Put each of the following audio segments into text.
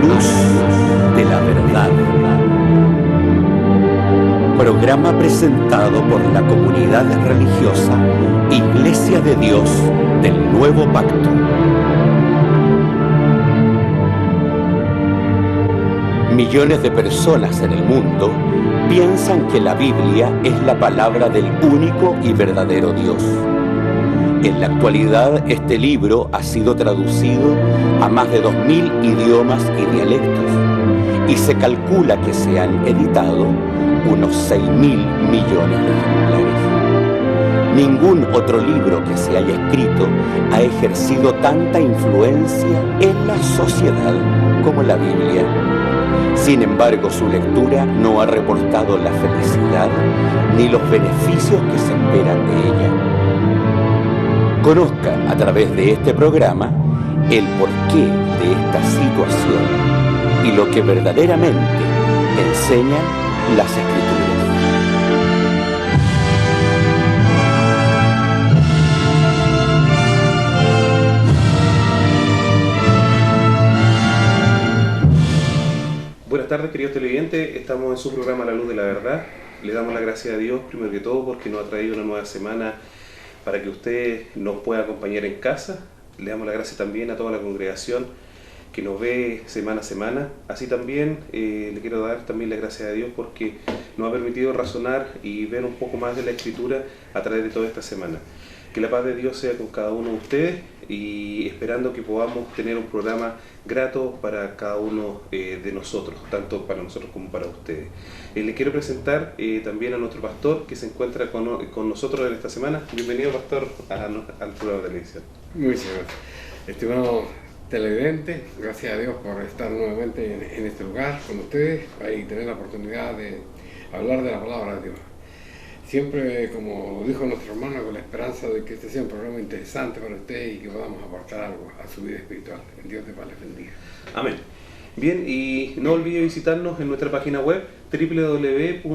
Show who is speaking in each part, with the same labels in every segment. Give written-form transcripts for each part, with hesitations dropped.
Speaker 1: luz de la verdad. Programa presentado por la comunidad religiosa Iglesia de Dios del Nuevo Pacto. Millones de personas en el mundo piensan que la Biblia es la palabra del único y verdadero Dios. En la actualidad, este libro ha sido traducido a más de 2000 idiomas y dialectos, y se calcula que se han editado unos 6.000 millones de ejemplares. Ningún otro libro que se haya escrito ha ejercido tanta influencia en la sociedad como la Biblia. Sin embargo, su lectura no ha reportado la felicidad ni los beneficios que se esperan de ella. Conozca a través de este programa el porqué de esta situación y lo que verdaderamente enseñan las Escrituras.
Speaker 2: Buenas tardes, queridos televidentes. Estamos en su programa La Luz de la Verdad. Le damos la gracia a Dios, primero que todo, porque nos ha traído una nueva semana para que usted nos pueda acompañar en casa. Le damos la gracia también a toda la congregación que nos ve semana a semana. Así también le quiero dar también la gracia a Dios porque nos ha permitido razonar y ver un poco más de la Escritura a través de toda esta semana. Que la paz de Dios sea con cada uno de ustedes y esperando que podamos tener un programa grato para cada uno de nosotros, tanto para nosotros como para ustedes. Le quiero presentar también a nuestro pastor que se encuentra con nosotros en esta semana. Bienvenido, pastor, al programa de televisión.
Speaker 3: Muchas gracias. Estimado televidente, gracias a Dios por estar nuevamente en este lugar con ustedes y tener la oportunidad de hablar de la palabra de Dios. Siempre, como dijo nuestro hermano, con la esperanza de que este sea un programa interesante para usted y que podamos aportar algo a su vida espiritual. El Dios de paz les bendiga.
Speaker 2: Amén. Bien, y no olvide visitarnos en nuestra página web www.idnp.cl.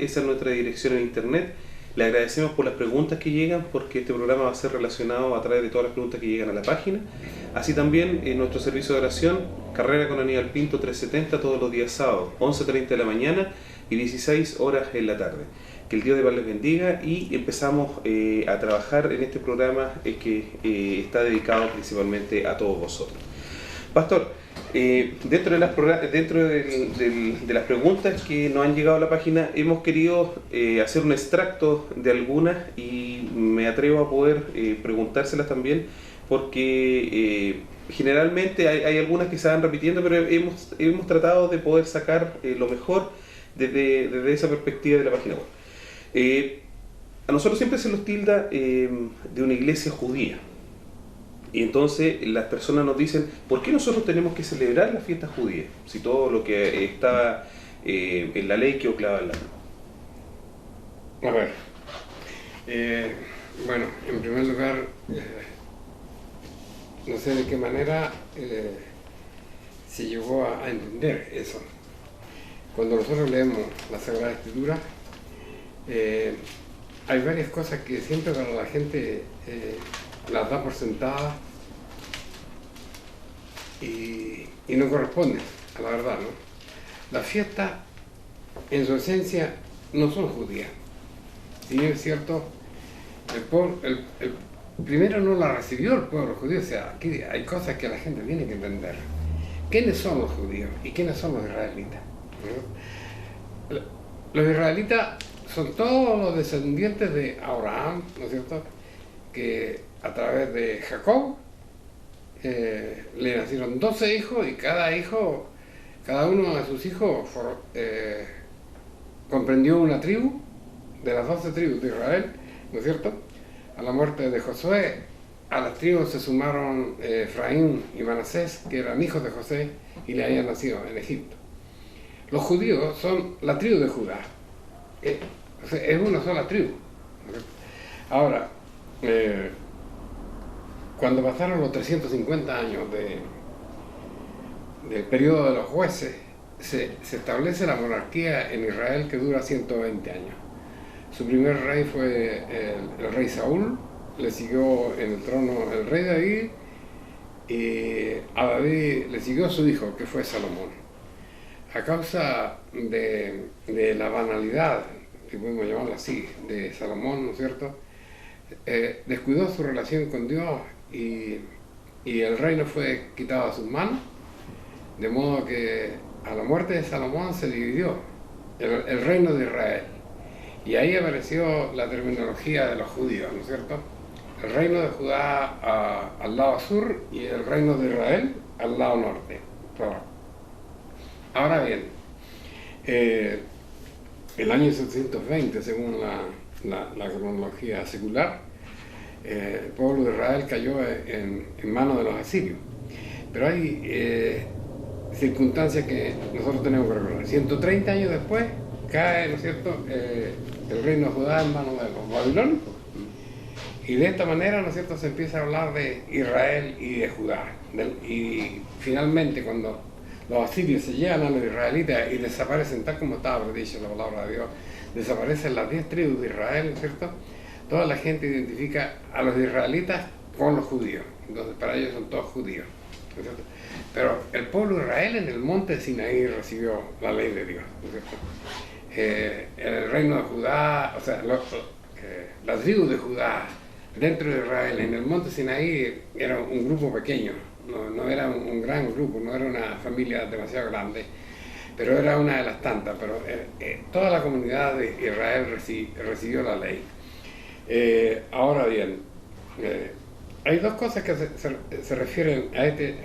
Speaker 2: Esa es nuestra dirección en internet. Le agradecemos por las preguntas que llegan, porque este programa va a ser relacionado a través de todas las preguntas que llegan a la página. Así también en nuestro servicio de oración, Carrera con Aníbal Pinto 370, todos los días sábados, 11:30 de la mañana y 16 horas en la tarde. Que el Dios de paz les bendiga y empezamos a trabajar en este programa que está dedicado principalmente a todos vosotros. Pastor, dentro de las preguntas que nos han llegado a la página, hemos querido hacer un extracto de algunas y me atrevo a poder preguntárselas también porque generalmente hay algunas que se van repitiendo, pero hemos tratado de poder sacar lo mejor desde esa perspectiva de la página web. A nosotros siempre se nos tilda de una iglesia judía. Y entonces las personas nos dicen, ¿por qué nosotros tenemos que celebrar las fiestas judías? Si todo lo que está en la ley quedó clavado en la ley.
Speaker 3: A ver, bueno, en primer lugar, no sé de qué manera se llegó a entender eso. Cuando nosotros leemos la Sagrada Escritura, hay varias cosas que siempre para la gente las da por sentadas y no corresponden a la verdad, ¿no? Las fiestas, en su esencia, no son judías. Si bien es cierto, el primero no la recibió el pueblo judío, o sea, aquí hay cosas que la gente tiene que entender. ¿Quiénes son los judíos y quiénes son los israelitas? ¿No? Los israelitas son todos los descendientes de Abraham, ¿no es cierto?, que a través de Jacob le nacieron 12 hijos y cada uno de sus hijos comprendió una tribu de las 12 tribus de Israel, ¿no es cierto? A la muerte de Josué, a las tribus se sumaron Efraín y Manasés, que eran hijos de José y le habían nacido en Egipto. Los judíos son la tribu de Judá, o sea, es una sola tribu. Ahora, cuando pasaron los 350 años del periodo de los jueces, se establece la monarquía en Israel que dura 120 años. Su primer rey fue el rey Saúl, le siguió en el trono el rey David y a David le siguió su hijo, que fue Salomón. A causa de la banalidad, si podemos llamarlo así, de Salomón, ¿no es cierto?, descuidó su relación con Dios y el reino fue quitado a sus manos, de modo que a la muerte de Salomón se dividió el reino de Israel. Y ahí apareció la terminología de los judíos, ¿no es cierto? El reino de Judá al lado sur y el reino de Israel al lado norte. Ahora bien, el año 720, según la cronología secular, el pueblo de Israel cayó en manos de los asirios. Pero hay circunstancias que nosotros tenemos que recordar. 130 años después cae, ¿no es cierto?, el reino de Judá en manos de los babilónicos. Y de esta manera, ¿no es cierto?, se empieza a hablar de Israel y de Judá. Y finalmente, cuando los asirios se llegan a los israelitas y desaparecen, tal como estaba predicho en la palabra de Dios, desaparecen las 10 tribus de Israel, ¿no es cierto?, toda la gente identifica a los israelitas con los judíos. Entonces, para ellos son todos judíos, ¿no es cierto? Pero el pueblo de Israel en el monte Sinaí recibió la ley de Dios, ¿no es cierto? El reino de Judá, o sea, la tribu de Judá dentro de Israel, en el monte Sinaí, era un grupo pequeño, no era un gran grupo, no era una familia demasiado grande, pero era una de las tantas. Pero toda la comunidad de Israel recibió la ley. Ahora bien, hay dos cosas que se refieren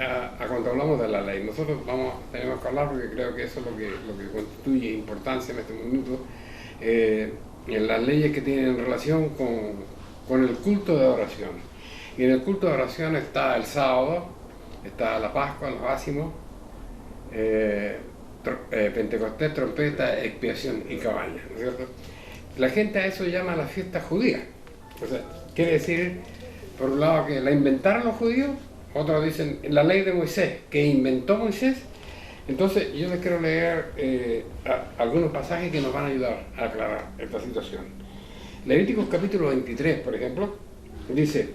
Speaker 3: a cuando hablamos de la ley. Nosotros tenemos que hablar, porque creo que eso es lo que constituye importancia en este momento, en las leyes que tienen relación con el culto de oración. Y en el culto de oración está el sábado, está la Pascua, los ácimos, Pentecostés, trompeta, expiación y cabaña, ¿no es cierto? La gente a eso llama la fiesta judía. O sea, quiere decir, por un lado, que la inventaron los judíos, otros dicen la ley de Moisés, que inventó Moisés. Entonces yo les quiero leer algunos pasajes que nos van a ayudar a aclarar esta situación. Levíticos capítulo 23, por ejemplo, dice: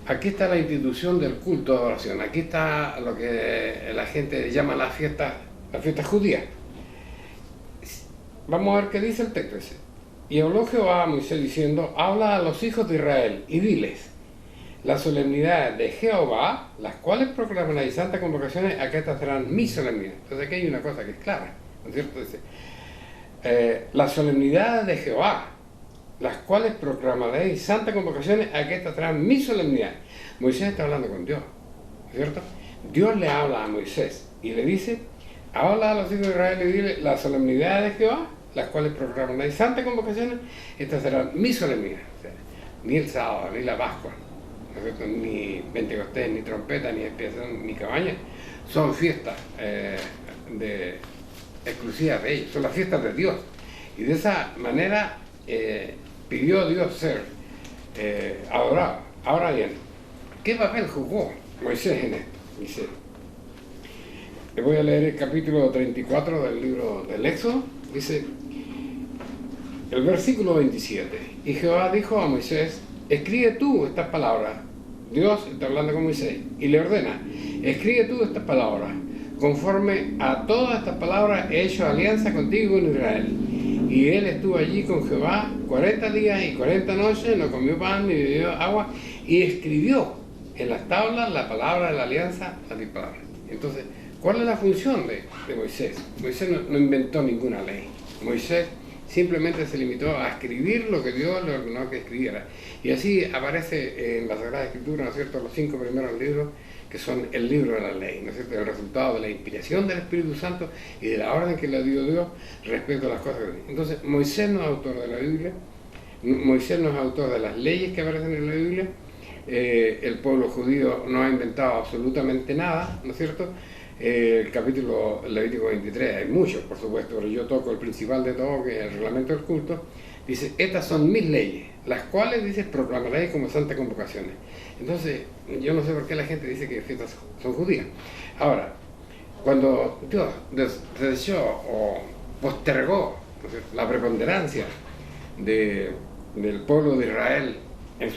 Speaker 3: aquí está la institución del culto de oración, aquí está lo que la gente llama la fiesta judía. Vamos a ver qué dice el texto ese. Y habló Jehová a Moisés diciendo: habla a los hijos de Israel y diles: las solemnidades de Jehová, las cuales proclamaréis santas convocaciones, aquí estas serán mis solemnidades. Entonces aquí hay una cosa que es clara, ¿no es cierto? Dice, las solemnidades de Jehová, las cuales proclamaréis santas convocaciones, aquí estas serán mis solemnidades. Moisés está hablando con Dios, ¿no es cierto? Dios le habla a Moisés y le dice: habla a los hijos de Israel y dile: las solemnidades de Jehová, las cuales proclamaréis santas convocaciones, estas serán mis solemnidades. O sea, ni el sábado, ni la Pascua, ¿no es cierto?, ni Pentecostés, ni trompeta, ni expiación, ni cabaña, son fiestas exclusivas de ellos, son las fiestas de Dios. Y de esa manera pidió Dios ser adorado. Ahora bien, ¿qué papel jugó Moisés en esto? Dice, le voy a leer el capítulo 34 del libro del Éxodo. Dice el versículo 27: y Jehová dijo a Moisés: escribe tú estas palabras. Dios está hablando con Moisés y le ordena: escribe tú estas palabras. Conforme a todas estas palabras he hecho alianza contigo en Israel. Y él estuvo allí con Jehová 40 días y 40 noches, no comió pan ni bebió agua, y escribió en las tablas la palabra de la alianza, las 10 palabras. Entonces, ¿cuál es la función de Moisés? Moisés no inventó ninguna ley. Moisés simplemente se limitó a escribir lo que Dios le ordenó que escribiera. Y así aparece en la Sagrada Escritura, ¿no es cierto?, los 5 primeros libros, que son el libro de la ley, ¿no es cierto?, el resultado de la inspiración del Espíritu Santo y de la orden que le dio Dios respecto a las cosas de Dios. Entonces, Moisés no es autor de la Biblia, Moisés no es autor de las leyes que aparecen en la Biblia, el pueblo judío no ha inventado absolutamente nada, ¿no es cierto? El capítulo Levítico 23, hay muchos, por supuesto, pero yo toco el principal de todo, que es el reglamento del culto. Dice: estas son mis leyes, las cuales, dice, proclamaréis como santas convocaciones. Entonces, yo no sé por qué la gente dice que fiestas son judías. Ahora, cuando Dios desechó o postergó, ¿no es cierto?, la preponderancia del pueblo de Israel en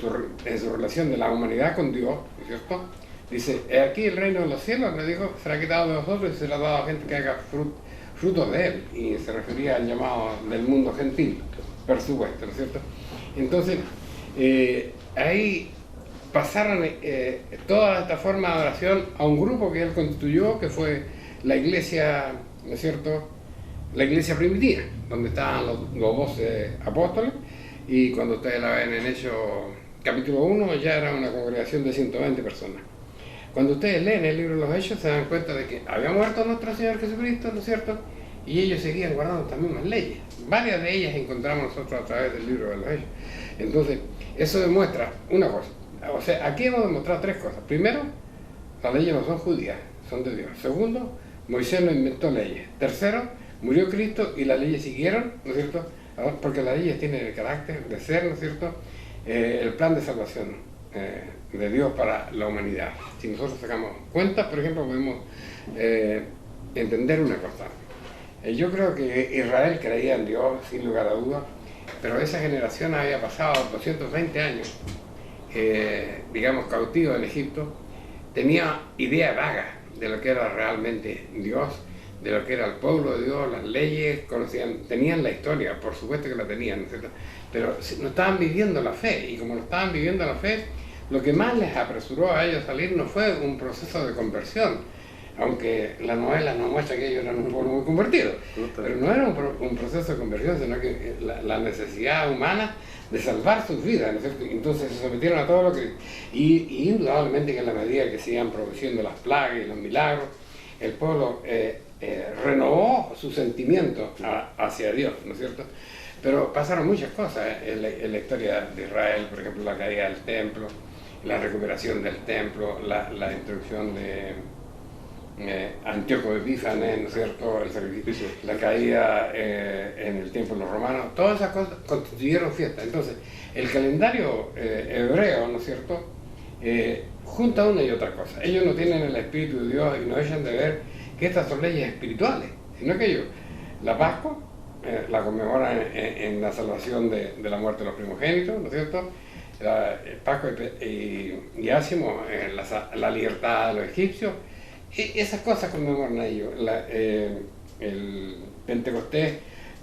Speaker 3: su relación de la humanidad con Dios, ¿no es cierto?, Dice, "He aquí el reino de los cielos", le dijo, "será quitado de vosotros y será dado a gente que haga frutos de él". Y se refería al llamado del mundo gentil, por supuesto, ¿no es cierto? Entonces, ahí pasaron toda esta forma de adoración a un grupo que él constituyó, que fue la iglesia, ¿no es cierto?, la iglesia primitiva, donde estaban los 12 apóstoles, y cuando ustedes la ven en Hechos capítulo 1, ya era una congregación de 120 personas. Cuando ustedes leen el libro de los Hechos, se dan cuenta de que había muerto nuestro Señor Jesucristo, ¿no es cierto?, y ellos seguían guardando estas mismas leyes. Varias de ellas encontramos nosotros a través del libro de los Hechos. Entonces, eso demuestra una cosa. O sea, aquí hemos demostrado tres cosas. Primero, las leyes no son judías, son de Dios. Segundo, Moisés no inventó leyes. Tercero, murió Cristo y las leyes siguieron, ¿no es cierto?, porque las leyes tienen el carácter de ser, ¿no es cierto?, el plan de salvación de Dios para la humanidad. Si nosotros sacamos cuentas, por ejemplo, podemos entender una cosa. Yo creo que Israel creía en Dios, sin lugar a dudas, pero esa generación había pasado 220 años, digamos, cautivo en Egipto, tenía idea vaga de lo que era realmente Dios, de lo que era el pueblo de Dios, las leyes, conocían, tenían la historia, por supuesto que la tenían, ¿no es cierto?, pero no estaban viviendo la fe, y como no estaban viviendo la fe, lo que más les apresuró a ellos a salir no fue un proceso de conversión, aunque la novela nos muestra que ellos eran un pueblo muy convertido, pero no era un proceso de conversión, sino que la necesidad humana de salvar sus vidas, ¿no es cierto? Entonces se sometieron a todo lo que... Y indudablemente que en la medida que se iban produciendo las plagas y los milagros, el pueblo renovó su sentimiento hacia Dios, ¿no es cierto? Pero pasaron muchas cosas en la historia de Israel, por ejemplo, la caída del templo, la recuperación del templo, la introducción de Antíoco Epífanes, ¿no es cierto?, el sacrificio, la caída en el tiempo de los romanos, todas esas cosas constituyeron fiesta. Entonces, el calendario hebreo, ¿no es cierto?, junta una y otra cosa. Ellos no tienen el Espíritu de Dios y no dejan de ver que estas son leyes espirituales, sino que ellos, la Pascua, la conmemoran en la salvación de la muerte de los primogénitos, ¿no es cierto?, Pascua y Ásimo, la libertad de los egipcios. Esas cosas conmemoran a ellos. El Pentecostés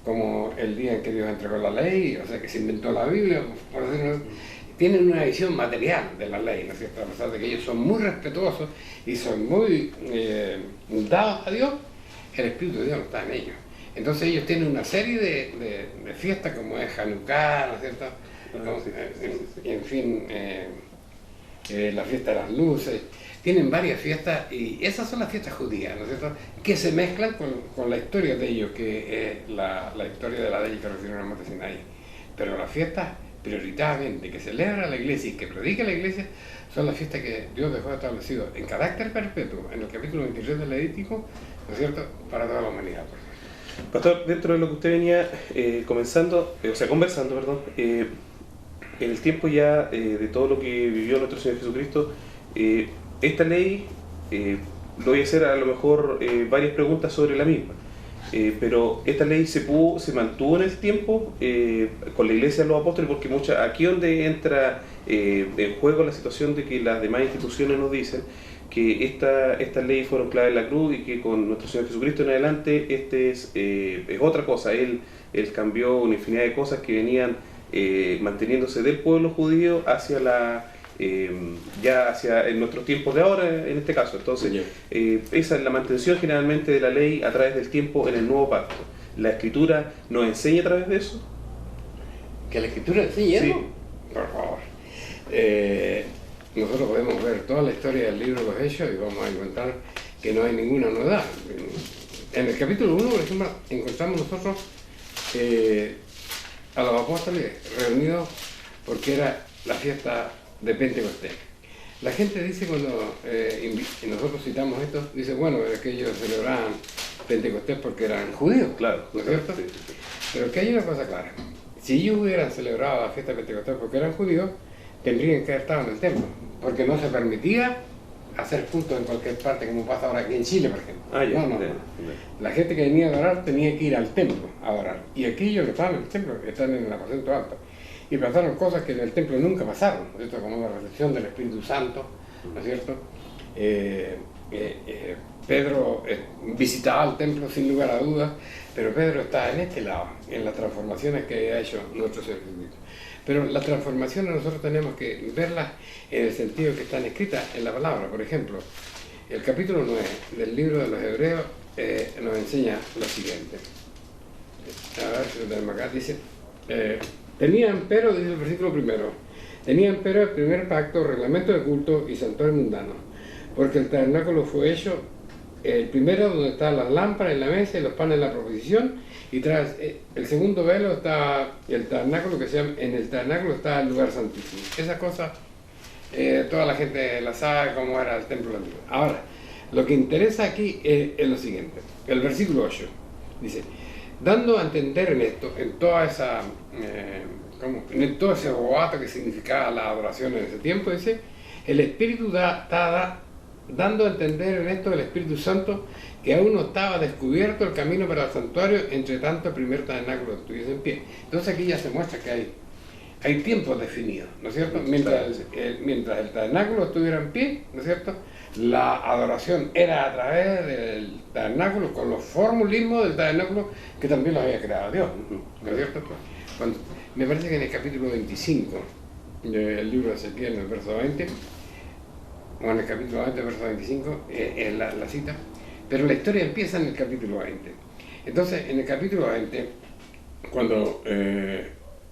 Speaker 3: como el día en que Dios entregó la ley, o sea que se inventó la Biblia, por decirlo, tienen una visión material de la ley, ¿no es cierto?, a pesar de que ellos son muy respetuosos y son muy dados a Dios, el Espíritu de Dios no está en ellos. Entonces ellos tienen una serie de fiestas como es Hanukkah, ¿no es cierto?, en fin, la fiesta de las luces. Tienen varias fiestas y esas son las fiestas judías, ¿no es cierto?, que se mezclan con la historia de ellos, que es la historia de la ley que recibieron en el monte Sinaí. Pero las fiestas prioritariamente que celebra la iglesia y que predica la iglesia son las fiestas que Dios dejó establecido en carácter perpetuo en el capítulo 23 del Levítico, ¿no es cierto?, para toda la humanidad.
Speaker 2: Pastor, dentro de lo que usted venía conversando, en el tiempo ya de todo lo que vivió nuestro Señor Jesucristo, esta ley, le voy a hacer a lo mejor varias preguntas sobre la misma, pero esta ley se mantuvo en el tiempo con la iglesia de los apóstoles, porque aquí donde entra en juego la situación de que las demás instituciones nos dicen que estas leyes fueron clave en la cruz y que con nuestro Señor Jesucristo en adelante es otra cosa. Él cambió una infinidad de cosas que venían manteniéndose del pueblo judío hacia en nuestros tiempos de ahora, en este caso. Entonces, esa es la mantención generalmente de la ley a través del tiempo en el nuevo pacto. ¿La Escritura nos enseña a través de eso?
Speaker 3: ¿Que la Escritura enseña?
Speaker 2: Sí.
Speaker 3: Por favor. Nosotros podemos ver toda la historia del libro de los Hechos y vamos a encontrar que no hay ninguna novedad. En el capítulo 1, por ejemplo, encontramos nosotros a los apóstoles reunidos porque era la fiesta de Pentecostés. La gente dice cuando nosotros citamos esto, dice, bueno, es que ellos celebraban Pentecostés porque eran judíos,
Speaker 2: claro,
Speaker 3: ¿no es cierto? Sí. Pero que hay una cosa clara. Si ellos hubieran celebrado la fiesta de Pentecostés porque eran judíos, tendrían que haber estado en el templo, porque no se permitía hacer cultos en cualquier parte, como pasa ahora aquí en Chile, por ejemplo. No. La gente que venía a adorar tenía que ir al templo a adorar. Y aquí ellos no estaban en el templo, están en el aposento alto. Y pasaron cosas que en el templo nunca pasaron, ¿no es cierto?, como la recepción del Espíritu Santo, ¿no es cierto?, Pedro visitaba el templo sin lugar a dudas, pero Pedro está en este lado, en las transformaciones que ha hecho nuestro Señor Jesucristo. Pero las transformaciones nosotros tenemos que verlas en el sentido que están escritas en la palabra. Por ejemplo, el capítulo 9 del libro de los Hebreos nos enseña lo siguiente. A ver si lo tenemos acá. Dice, tenían pero, dice el versículo primero, tenían pero el primer pacto, reglamento de culto y santuario mundano, porque el tabernáculo fue hecho el primero donde estaban las lámparas en la mesa y los panes en la proposición, y tras el segundo velo está el tabernáculo, en el tabernáculo está el lugar santísimo. Esas cosas toda la gente la sabe cómo era el templo antiguo. Ahora, lo que interesa aquí es lo siguiente, el versículo 8 dice, dando a entender en esto, en toda esa en todo ese boato que significaba la adoración en ese tiempo, dice, el Espíritu está dando a entender en esto el Espíritu Santo que aún no estaba descubierto el camino para el santuario, entre tanto el primer tabernáculo estuviese en pie. Entonces aquí ya se muestra que hay tiempos definidos, ¿no es cierto? Mientras el tabernáculo estuviera en pie, ¿no es cierto?, la adoración era a través del tabernáculo, con los formulismos del tabernáculo que también los había creado Dios, ¿no es cierto? Me parece que en el capítulo 25 del libro de Ezequiel, en el verso 20, o en el capítulo 20, verso 25, es la cita, pero la historia empieza en el capítulo 20. Entonces, en el capítulo 20, cuando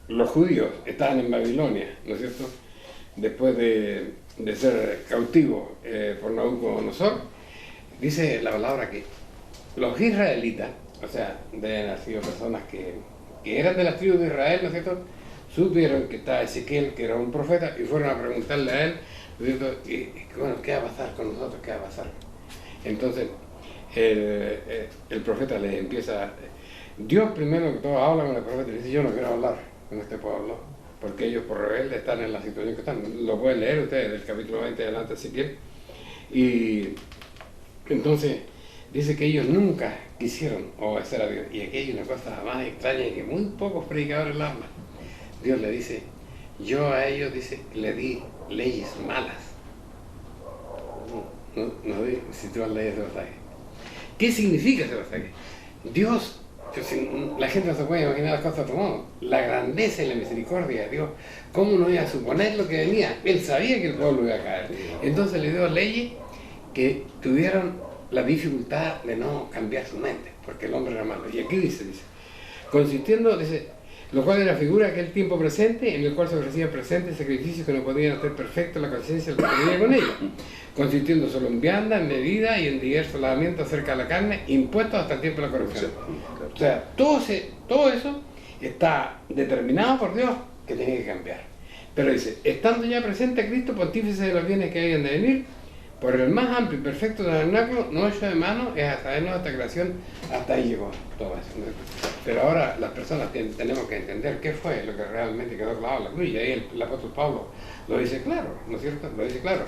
Speaker 3: los judíos estaban en Babilonia, ¿no es cierto?, después de ser cautivos por Nabucodonosor, dice la palabra que los israelitas, o sea, deben haber sido personas que eran de las tribus de Israel, ¿no es cierto?, supieron que estaba Ezequiel, que era un profeta, y fueron a preguntarle a él, ¿no es cierto?, y bueno, ¿qué va a pasar con nosotros? ¿Qué va a pasar? Entonces, el profeta le empieza, Dios primero que todo habla con el profeta y le dice, yo no quiero hablar con este pueblo, porque ellos por rebelde están en la situación que están. Lo pueden leer ustedes del capítulo 20 adelante, Ezequiel. Y entonces dice que ellos nunca quisieron obedecer a Dios. Y aquí hay una cosa más extraña que muy pocos predicadores la hablan. Dios le dice, yo a ellos, dice, le di leyes malas. No di, si tú has leído ese pasaje. ¿Qué significa ese pasaje? Dios, la gente no se puede imaginar las cosas de otro modo. La grandeza y la misericordia de Dios, ¿cómo no iba a suponer lo que venía? Él sabía que el pueblo iba a caer. Entonces le dio leyes que tuvieron la dificultad de no cambiar su mente, porque el hombre era malo. Y aquí dice, consistiendo, dice, lo cual era figura de aquel tiempo presente, en el cual se ofrecían presentes sacrificios que no podían hacer perfecto la conciencia del que venía con ellos, consistiendo solo en vianda, en medida y en diversos lavamientos acerca de la carne, impuestos hasta el tiempo de la corrección. O sea, todo eso está determinado por Dios que tenía que cambiar. Pero dice, estando ya presente Cristo, pontífice de los bienes que habían de venir, por el más amplio y perfecto tabernáculo, no hecho de mano, es a sabernos esta creación, hasta ahí llegó todo eso. Pero ahora las personas tenemos que entender qué fue lo que realmente quedó clavado en la cruz, y ahí el apóstol Pablo lo dice claro, ¿no es cierto? Lo dice claro.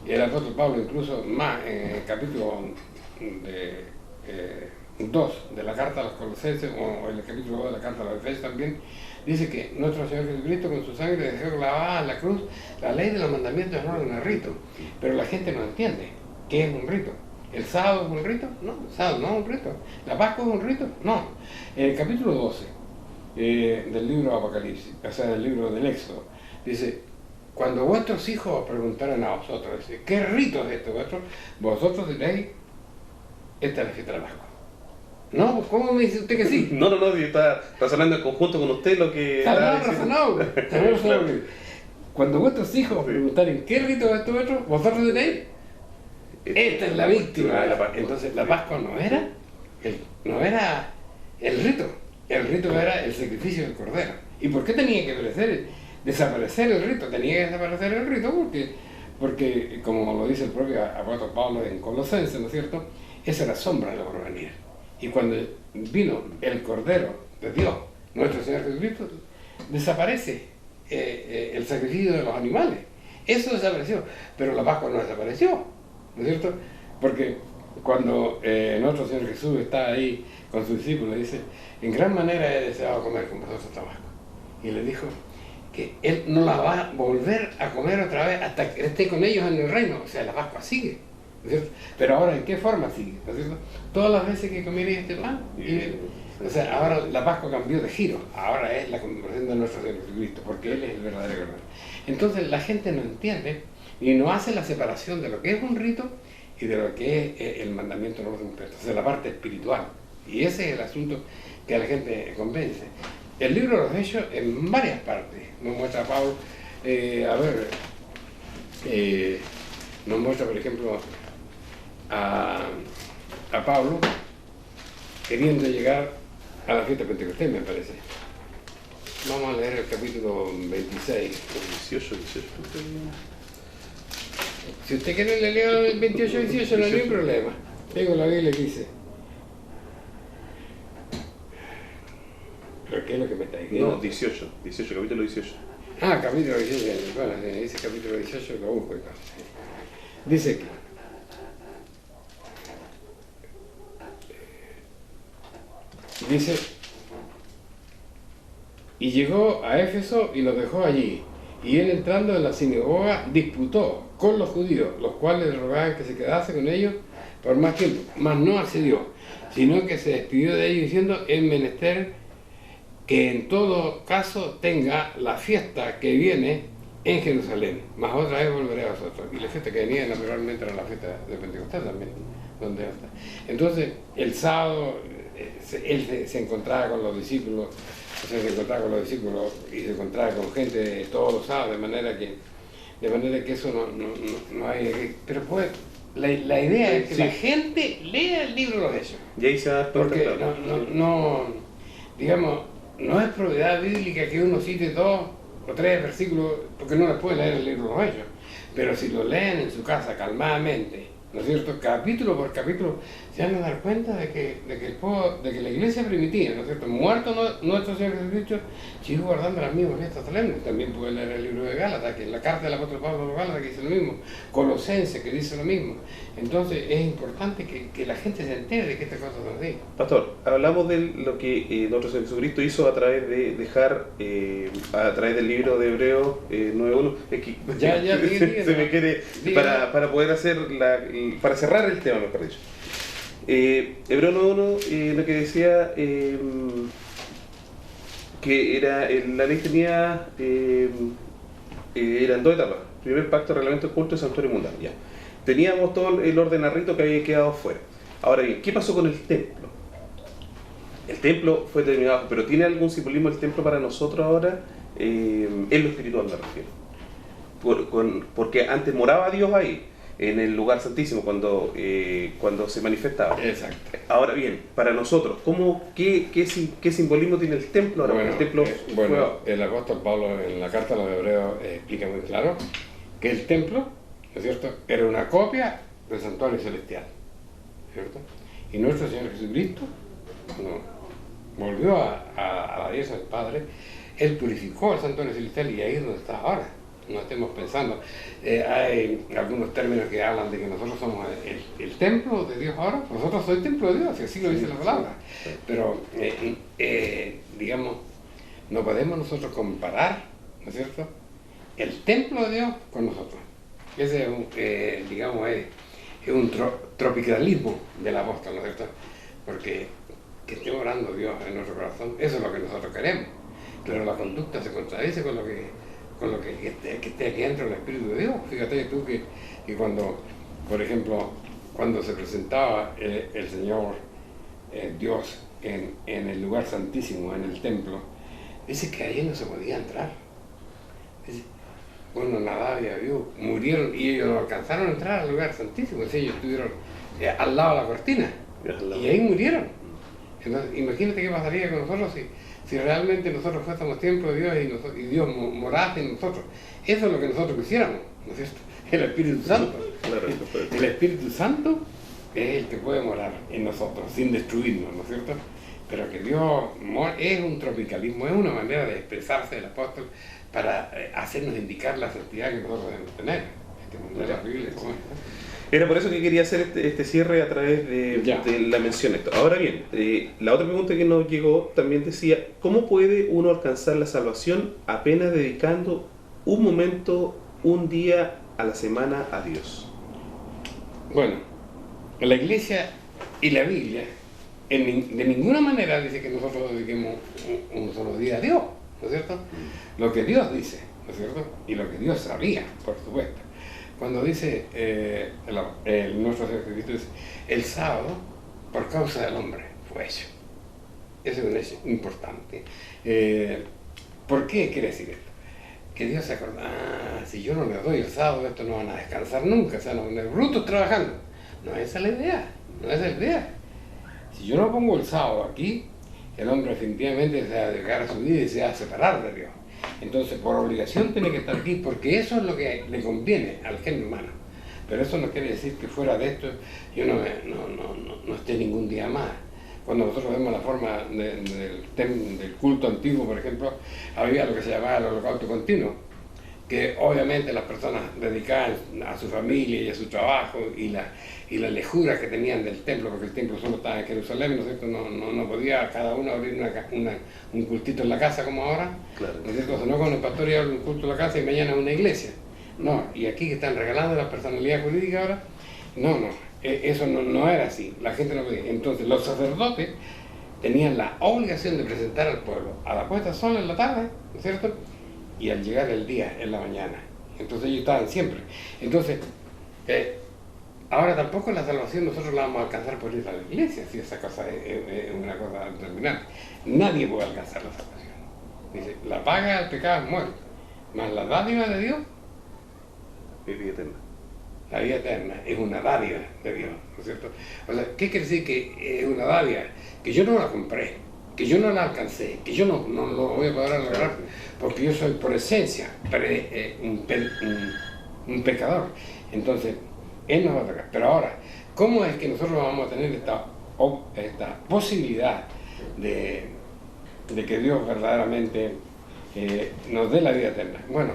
Speaker 3: Y el apóstol Pablo incluso más en el capítulo 2 de la carta a los Colosenses, o en el capítulo 2 de la carta a los Efesios también, dice que nuestro Señor Jesucristo con su sangre dejó clavada en la cruz la ley de los mandamientos, no es un rito. Pero la gente no entiende qué es un rito. ¿El sábado es un rito? No, el sábado no es un rito. ¿La Pascua es un rito? No. En el capítulo 12 del libro Apocalipsis, o sea, del libro del Éxodo, dice, cuando vuestros hijos os preguntaran a vosotros, dice, ¿qué rito es este vuestro? Vosotros diréis, esta es la fiesta de la Pascua. No, ¿cómo me dice usted que sí?
Speaker 2: No, yo estaba razonando en conjunto con usted lo que...
Speaker 3: Está razonado. Cuando vuestros hijos os preguntaren, ¿qué rito es este vuestro? Vosotros diréis, esta es la víctima de la Pascua. Entonces la Pascua no era el rito. El rito era el sacrificio del Cordero. ¿Y por qué tenía que desaparecer el rito? Tenía que desaparecer el rito porque como lo dice el propio apóstol Pablo en Colosenses, ¿no es cierto? Esa era sombra de lo por venir. Y cuando vino el Cordero de Dios, nuestro Señor Jesucristo, desaparece el sacrificio de los animales. Eso desapareció, pero la Pascua no desapareció, ¿no es cierto? Porque cuando nuestro Señor Jesús está ahí con sus discípulos, dice, en gran manera he deseado comer con vosotros esta Pascua. Y le dijo que Él no la va a volver a comer otra vez hasta que esté con ellos en el reino. O sea, la Pascua sigue. ¿no es cierto? Pero ahora, ¿en qué forma sigue? ¿No es cierto? Todas las veces que comieres este pan, o sea, ahora la Pascua cambió de giro, ahora es la conmemoración de nuestro Señor Jesucristo, porque Él es el verdadero verdad. Entonces la gente no entiende y no hace la separación de lo que es un rito y de lo que es el mandamiento no completo, o sea, la parte espiritual. Y ese es el asunto que a la gente convence. El libro de los Hechos, en varias partes, nos muestra a Pablo, nos muestra, por ejemplo, a Pablo queriendo llegar a la fiesta de Pentecostés, me parece. Vamos a leer el capítulo 26.
Speaker 2: 18.
Speaker 3: Si usted quiere le leo el 28 y 18, no hay ningún problema. Tengo la Biblia que dice. ¿Pero qué es lo que me está diciendo?
Speaker 2: No, 18, capítulo 18.
Speaker 3: Ah, capítulo 18, bueno, dice capítulo 18, lo busco acá. Dice que y llegó a Éfeso y los dejó allí, y él entrando en la sinagoga disputó con los judíos, los cuales le rogaban que se quedase con ellos por más tiempo, mas no accedió, sino que se despidió de ellos diciendo: es menester que en todo caso tenga la fiesta que viene en Jerusalén, mas otra vez volveré a vosotros. Y la fiesta que venía naturalmente era la fiesta de Pentecostés también, donde está. Entonces el sábado él se encontraba con los discípulos, se encontraba con los discípulos y se encontraba con gente todos los sábados, de manera que eso no hay. Pero pues la idea es que la gente lea el libro de los Hechos.
Speaker 2: Y ahí se va a dar cuenta,
Speaker 3: porque digamos, no es propiedad bíblica que uno cite 2 o 3 versículos, porque no los puede leer el libro de los Hechos. Pero si lo leen en su casa calmadamente, ¿no es cierto?, capítulo por capítulo, se van a dar cuenta de que la iglesia primitiva, ¿no es cierto?, muerto nuestro Señor Jesucristo, sigue guardando las mismas fiestas solemnes. También puede leer el libro de Gálatas, que es la carta del apóstol Pablo a los Gálatas, que dice lo mismo, Colosenses, que dice lo mismo. Entonces es importante que la gente se entere de que estas cosas son así.
Speaker 2: Pastor, hablamos de lo que nuestro Señor Jesucristo hizo a través de dejar, a través del libro de Hebreos 9.1. Es que se me quiere, para poder hacer para cerrar el tema, mejor dicho. Hebreos 9.1, lo que decía que era la ley tenía eran 2 etapas: primer pacto, reglamento, culto y santuario mundano. Ya teníamos todo el orden a rito que había quedado fuera. Ahora bien, ¿qué pasó con el templo? El templo fue terminado, pero ¿tiene algún simbolismo el templo para nosotros ahora? En lo espiritual me refiero, porque antes moraba Dios ahí, en el lugar santísimo, cuando se manifestaba.
Speaker 3: Exacto.
Speaker 2: Ahora bien, para nosotros, ¿qué simbolismo tiene el templo ahora?
Speaker 3: Bueno,
Speaker 2: el templo
Speaker 3: el apóstol Pablo en la carta a los Hebreos explica muy claro que el templo, ¿no es cierto?, era una copia del santuario celestial, ¿cierto? Y nuestro Señor Jesucristo, cuando volvió a la diestra del Padre, Él purificó el santuario celestial, y ahí es donde está ahora. No estemos pensando. Hay algunos términos que hablan de que nosotros somos el templo de Dios ahora. Nosotros somos el templo de Dios, y así lo dice la palabra. Pero, digamos, no podemos nosotros comparar, ¿no es cierto?, el templo de Dios con nosotros. Ese es digamos, es un tropicalismo del apóstol, ¿no es cierto? Porque que esté orando Dios en nuestro corazón, eso es lo que nosotros queremos. Pero la conducta se contradice con lo que esté aquí dentro del Espíritu de Dios. Fíjate tú que cuando, por ejemplo, cuando se presentaba el Señor Dios en el lugar santísimo, en el templo, dice que ahí no se podía entrar. Dice, bueno, Nadab y Abiú murieron y ellos no alcanzaron a entrar al lugar santísimo. Ellos estuvieron al lado de la cortina y ahí murieron. Entonces, imagínate qué pasaría con nosotros si realmente nosotros fuésemos templo de Dios y Dios morase en nosotros. Eso es lo que nosotros quisiéramos, ¿no es cierto? El Espíritu Santo. El Espíritu Santo es el que puede morar en nosotros sin destruirnos, ¿no es cierto? Pero que Dios es un tropicalismo, es una manera de expresarse del apóstol para hacernos indicar la santidad que nosotros debemos tener.
Speaker 2: Era por eso que quería hacer este cierre a través de la mención esto. Ahora bien, la otra pregunta que nos llegó también decía: ¿cómo puede uno alcanzar la salvación apenas dedicando un momento, un día a la semana a Dios?
Speaker 3: Bueno, la Iglesia y la Biblia de ninguna manera dice que nosotros dediquemos un solo día a Dios, ¿no es cierto? Lo que Dios dice, ¿no es cierto? Y lo que Dios sabía, por supuesto. Cuando dice, nuestro Señor Jesucristo dice, el sábado, por causa del hombre, fue hecho. Ese es un hecho importante. ¿Por qué quiere decir esto? Que Dios se acuerda, si yo no les doy el sábado, estos no van a descansar nunca, o sea, no van a ser brutos trabajando. No, esa es la idea, no esa es la idea. Si yo no pongo el sábado aquí, el hombre definitivamente se va a dedicar a su vida y se va a separar de Dios. Entonces, por obligación tiene que estar aquí, porque eso es lo que le conviene al género humano. Pero eso no quiere decir que fuera de esto yo no esté ningún día más. Cuando nosotros vemos la forma del culto antiguo, por ejemplo, había lo que se llamaba el holocausto continuo, que obviamente las personas dedicaban a su familia y a su trabajo y la lejura que tenían del templo, porque el templo solo estaba en Jerusalén, ¿no es cierto? No podía cada uno abrir un cultito en la casa como ahora,
Speaker 2: Claro.
Speaker 3: ¿no es cierto? O no, con el pastor iba a abrir un culto en la casa y mañana una iglesia. No, y aquí que están regalando la personalidad jurídica ahora, no, eso no era así, la gente no podía. Entonces los sacerdotes tenían la obligación de presentar al pueblo a la puesta de sol en la tarde, ¿no es cierto? Y al llegar el día en la mañana. Entonces ellos estaban siempre. Entonces, ahora tampoco la salvación nosotros la vamos a alcanzar por ir a la iglesia, si esa cosa es una cosa determinante. Nadie puede alcanzar la salvación. Dice, la paga del pecado es muerte, mas la dádiva de Dios
Speaker 2: Es vida eterna.
Speaker 3: la vida eterna es una dádiva de Dios, ¿no es cierto? O sea, ¿qué quiere decir que es una dádiva? Que yo no la compré, que yo no la alcancé, que yo no lo voy a poder lograr, porque yo soy por esencia un pecador. Entonces, Él nos va a tocar. Pero ahora, ¿cómo es que nosotros vamos a tener esta posibilidad de que Dios verdaderamente nos dé la vida eterna? Bueno,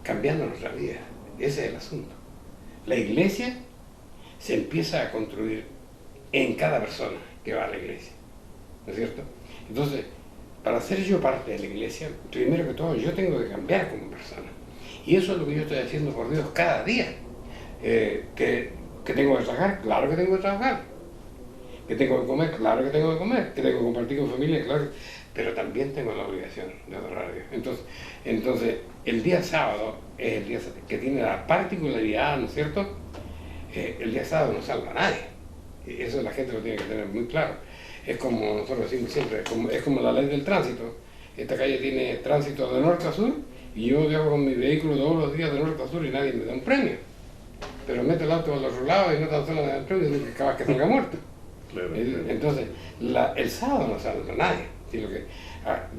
Speaker 3: cambiando nuestra vida. Ese es el asunto. La iglesia se empieza a construir en cada persona que va a la iglesia, ¿no es cierto? Entonces, para ser yo parte de la iglesia, primero que todo yo tengo que cambiar como persona. Y eso es lo que yo estoy haciendo por Dios cada día. Que tengo que trabajar, claro que tengo que trabajar. Que tengo que comer, claro que tengo que comer. Que tengo que compartir con familia, claro que... Pero también tengo la obligación de adorar a Dios. Entonces, el día sábado es el día que tiene la particularidad, ¿no es cierto? El día sábado no salva a nadie. Y eso la gente lo tiene que tener muy claro. Es como nosotros decimos siempre, es como la ley del tránsito. Esta calle tiene tránsito de norte a sur y yo viajo con mi vehículo todos los días de norte a sur y nadie me da un premio. Pero meto el auto al otro lado y no tan solo me da el premio, sino que acabas que salga muerto.
Speaker 2: Claro.
Speaker 3: Entonces, el sábado no salva a nadie.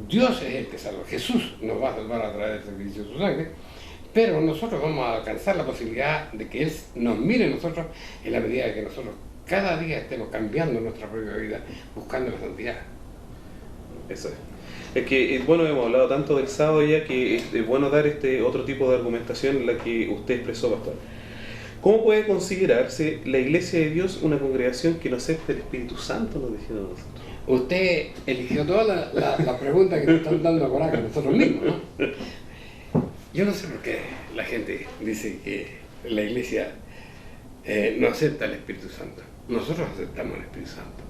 Speaker 3: Dios es el que salva. Jesús nos va a salvar a través del sacrificio de su sangre, pero nosotros vamos a alcanzar la posibilidad de que Él nos mire a nosotros en la medida de que nosotros cada día estemos cambiando nuestra propia vida, buscando la santidad.
Speaker 2: Eso es. Es que, bueno, hemos hablado tanto del sábado ya que es bueno dar este otro tipo de argumentación en la que usted expresó, pastor. ¿Cómo puede considerarse la Iglesia de Dios una congregación que no acepte el Espíritu Santo? Nos dijeron nosotros.
Speaker 3: Usted eligió todas las preguntas que nos están dando por acá nosotros mismos, ¿no? Yo no sé por qué la gente dice que la Iglesia no acepta el Espíritu Santo. Nosotros aceptamos el Espíritu Santo.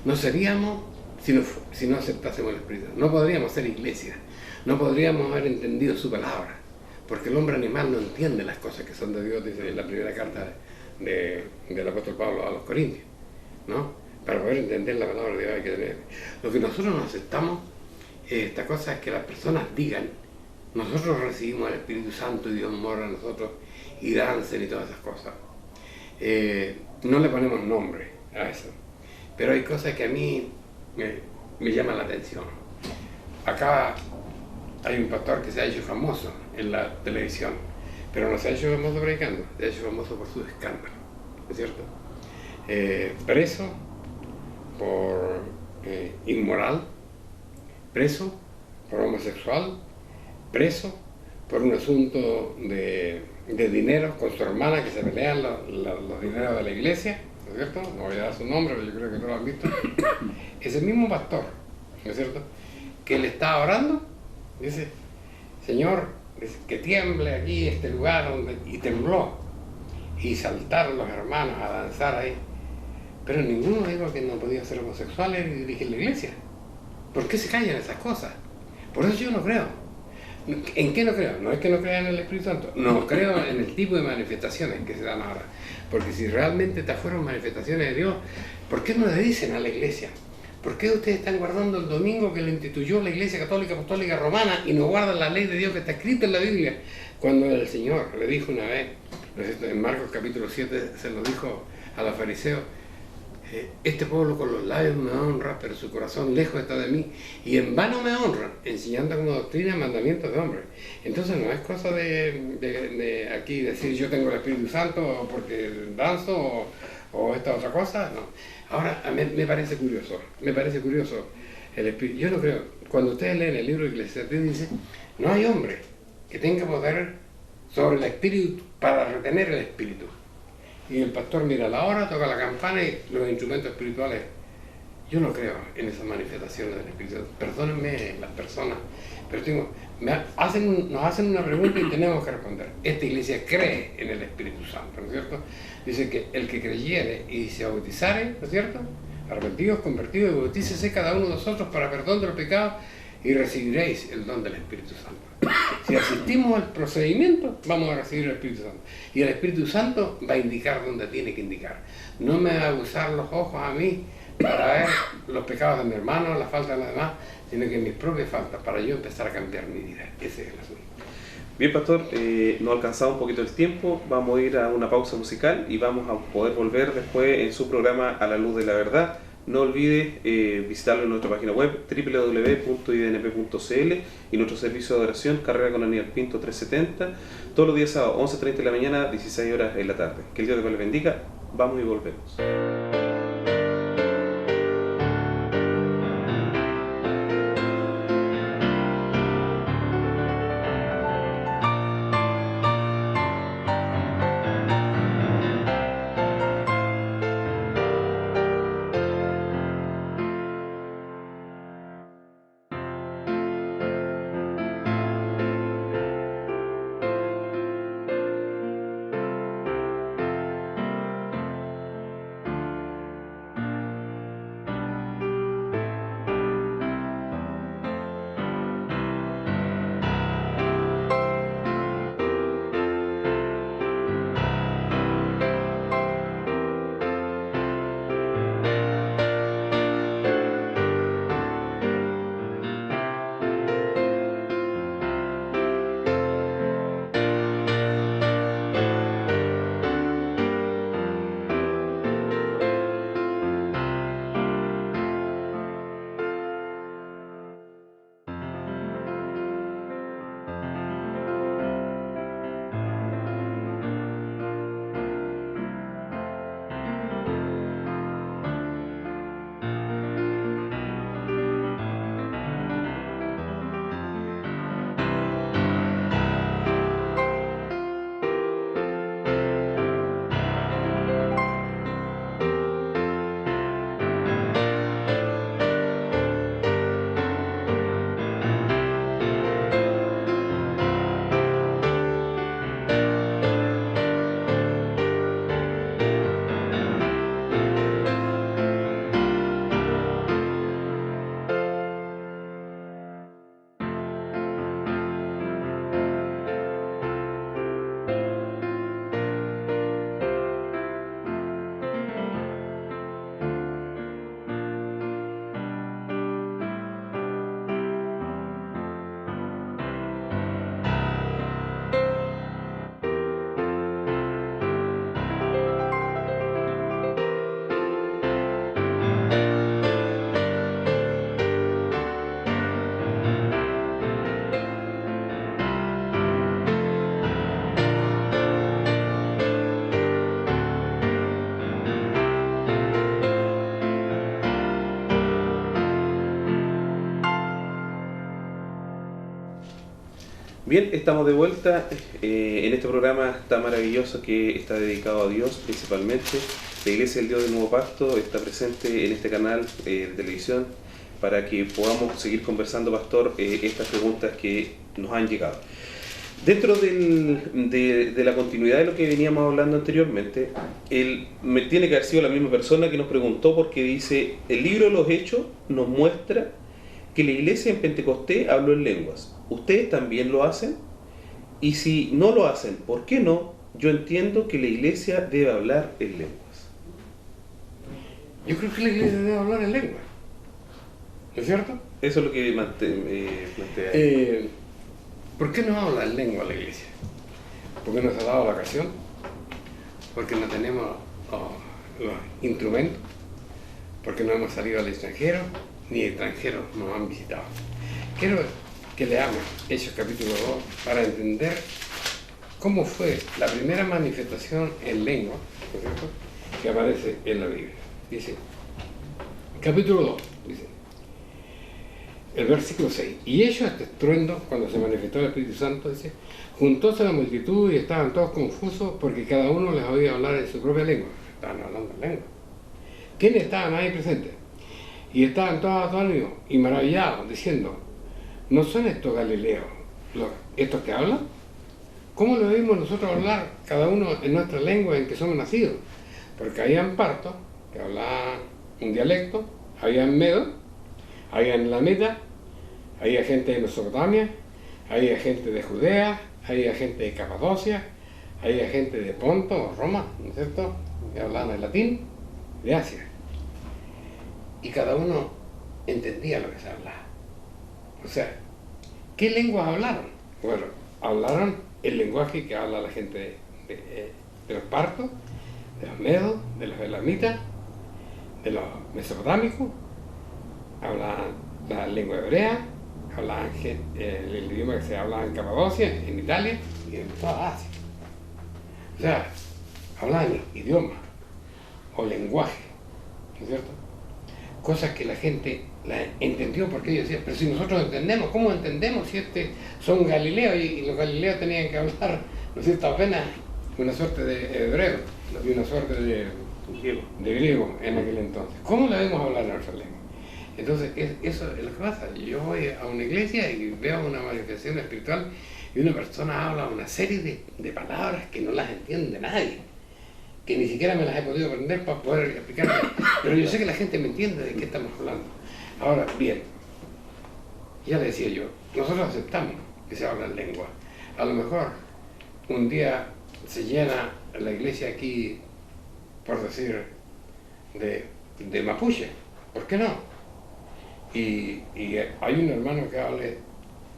Speaker 3: No seríamos si no aceptásemos el Espíritu Santo. No podríamos ser iglesia. No podríamos haber entendido su palabra. Porque el hombre animal no entiende las cosas que son de Dios, dice en la primera carta del apóstol Pablo a los Corintios, ¿no? Para poder entender la palabra de Dios hay que tener. Lo que nosotros no aceptamos, esta cosa es que las personas digan, nosotros recibimos el Espíritu Santo y Dios mora en nosotros y dancen y todas esas cosas. No le ponemos nombre a eso. Pero hay cosas que a mí me llaman la atención. Acá hay un pastor que se ha hecho famoso en la televisión, pero no se ha hecho famoso predicando, se ha hecho famoso por sus escándalos, ¿no es cierto? Preso por inmoral, preso por homosexual, preso por un asunto de dinero con su hermana que se pelean los dineros de la iglesia, ¿no es cierto? No voy a dar su nombre, pero yo creo que todos lo han visto. Ese mismo pastor, ¿no es cierto?, que le estaba orando, dice, Señor, dice, que tiemble aquí este lugar y tembló. y saltaron los hermanos a danzar ahí. Pero ninguno dijo que no podía ser homosexuales y dirigir la iglesia. ¿Por qué se callan esas cosas? Por eso yo no creo. ¿En qué no creo? No es que no crea en el Espíritu Santo, no creo en el tipo de manifestaciones que se dan ahora. Porque si realmente estas fueron manifestaciones de Dios, ¿por qué no le dicen a la iglesia? ¿Por qué ustedes están guardando el domingo que le instituyó la Iglesia Católica Apostólica Romana y no guardan la ley de Dios que está escrita en la Biblia? Cuando el Señor le dijo una vez, en Marcos capítulo 7 se lo dijo a los fariseos, este pueblo con los labios me honra, pero su corazón lejos está de mí, y en vano me honran, enseñando como doctrina mandamientos de hombres. Entonces no es cosa de aquí decir yo tengo el Espíritu Santo porque danzo o esta otra cosa, no. Ahora, me parece curioso el Espíritu. Yo no creo, cuando ustedes leen el libro de Eclesiastés dice, no hay hombre que tenga poder sobre el Espíritu para retener el Espíritu. Y el pastor mira la hora, toca la campana y los instrumentos espirituales. Yo no creo en esas manifestaciones del Espíritu Santo. Perdónenme las personas, pero nos hacen una pregunta y tenemos que responder. Esta iglesia cree en el Espíritu Santo, ¿no es cierto? Dice que el que creyere y se bautizare, ¿no es cierto? Arrepentidos, convertidos, y bautícese cada uno de nosotros para perdón de los pecados y recibiréis el don del Espíritu Santo. Si asistimos al procedimiento, vamos a recibir el Espíritu Santo. Y el Espíritu Santo va a indicar donde tiene que indicar. No me va a usar los ojos a mí para ver los pecados de mi hermano, las faltas de los demás, sino que mis propias faltas, para yo empezar a cambiar mi vida. Ese es el asunto.
Speaker 2: Bien, pastor, nos ha alcanzado un poquito el tiempo, vamos a ir a una pausa musical y vamos a poder volver después en su programa A la Luz de la Verdad. No olvide visitarlo en nuestra página web www.idnp.cl y nuestro servicio de oración, Carrera con Aníbal Pinto 370, todos los días sábados, 11:30 de la mañana, 16 horas en la tarde. Que el Dios les bendiga, vamos y volvemos. Bien, estamos de vuelta en este programa tan maravilloso que está dedicado a Dios principalmente. La Iglesia del Dios del Nuevo Pacto está presente en este canal de televisión para que podamos seguir conversando, pastor, estas preguntas que nos han llegado. Dentro de la continuidad de lo que veníamos hablando anteriormente, tiene que haber sido la misma persona que nos preguntó, porque dice, el libro de los Hechos nos muestra que la iglesia en Pentecostés habló en lenguas. ¿Ustedes también lo hacen? Y si no lo hacen, ¿por qué no? Yo entiendo que la iglesia debe hablar en lenguas.
Speaker 3: Yo creo que la iglesia debe hablar en lengua. ¿No es cierto?
Speaker 2: Eso es lo que plantea.
Speaker 3: ¿Por qué no habla en lengua la iglesia? Porque no se ha dado la ocasión, porque no tenemos los instrumentos, porque no hemos salido al extranjero, ni extranjeros nos han visitado. Quiero que leamos Hechos capítulo 2 para entender cómo fue la primera manifestación en lengua, ¿no es cierto?, que aparece en la Biblia. Dice, capítulo 2, dice, el versículo 6, y ellos este estruendo, cuando se manifestó el Espíritu Santo, dice, juntóse la multitud y estaban todos confusos porque cada uno les oía hablar en su propia lengua. Estaban hablando en lengua. ¿Quiénes estaban ahí presentes? Y estaban todos atónitos y maravillados, diciendo, ¿no son estos galileos estos que hablan? ¿Cómo lo oímos nosotros hablar, cada uno en nuestra lengua en que somos nacidos? Porque habían partos que hablaban un dialecto, habían medos, habían elamitas, había gente de Mesopotamia, había gente de Judea, había gente de Capadocia, había gente de Ponto, Roma, ¿no es cierto?, que hablaban el latín, de Asia. Y cada uno entendía lo que se hablaba. O sea, ¿qué lenguas hablaron? Bueno, hablaron el lenguaje que habla la gente de los partos, de los medos, de los elamitas, de los mesopotámicos, hablaban la lengua hebrea, hablaban el idioma que se hablaba en Capadocia, en Italia y en toda Asia. O sea, hablaban idioma o lenguaje, ¿no es cierto? Cosas que la gente la entendió, porque ellos decían, pero si nosotros entendemos, ¿cómo entendemos si son galileos y los galileos tenían que hablar, ¿no es cierto?, apenas una suerte de hebreo y una suerte de griego en aquel entonces? ¿Cómo le debemos hablar en nuestra lengua? Entonces, eso es lo que pasa. Yo voy a una iglesia y veo una manifestación espiritual y una persona habla una serie de palabras que no las entiende nadie, que ni siquiera me las he podido aprender para poder explicarlas, pero yo sé que la gente me entiende de qué estamos hablando. Ahora, bien, ya le decía yo, nosotros aceptamos que se habla en lengua. A lo mejor un día se llena la iglesia aquí, por decir, de mapuche, ¿por qué no? Y hay un hermano que hable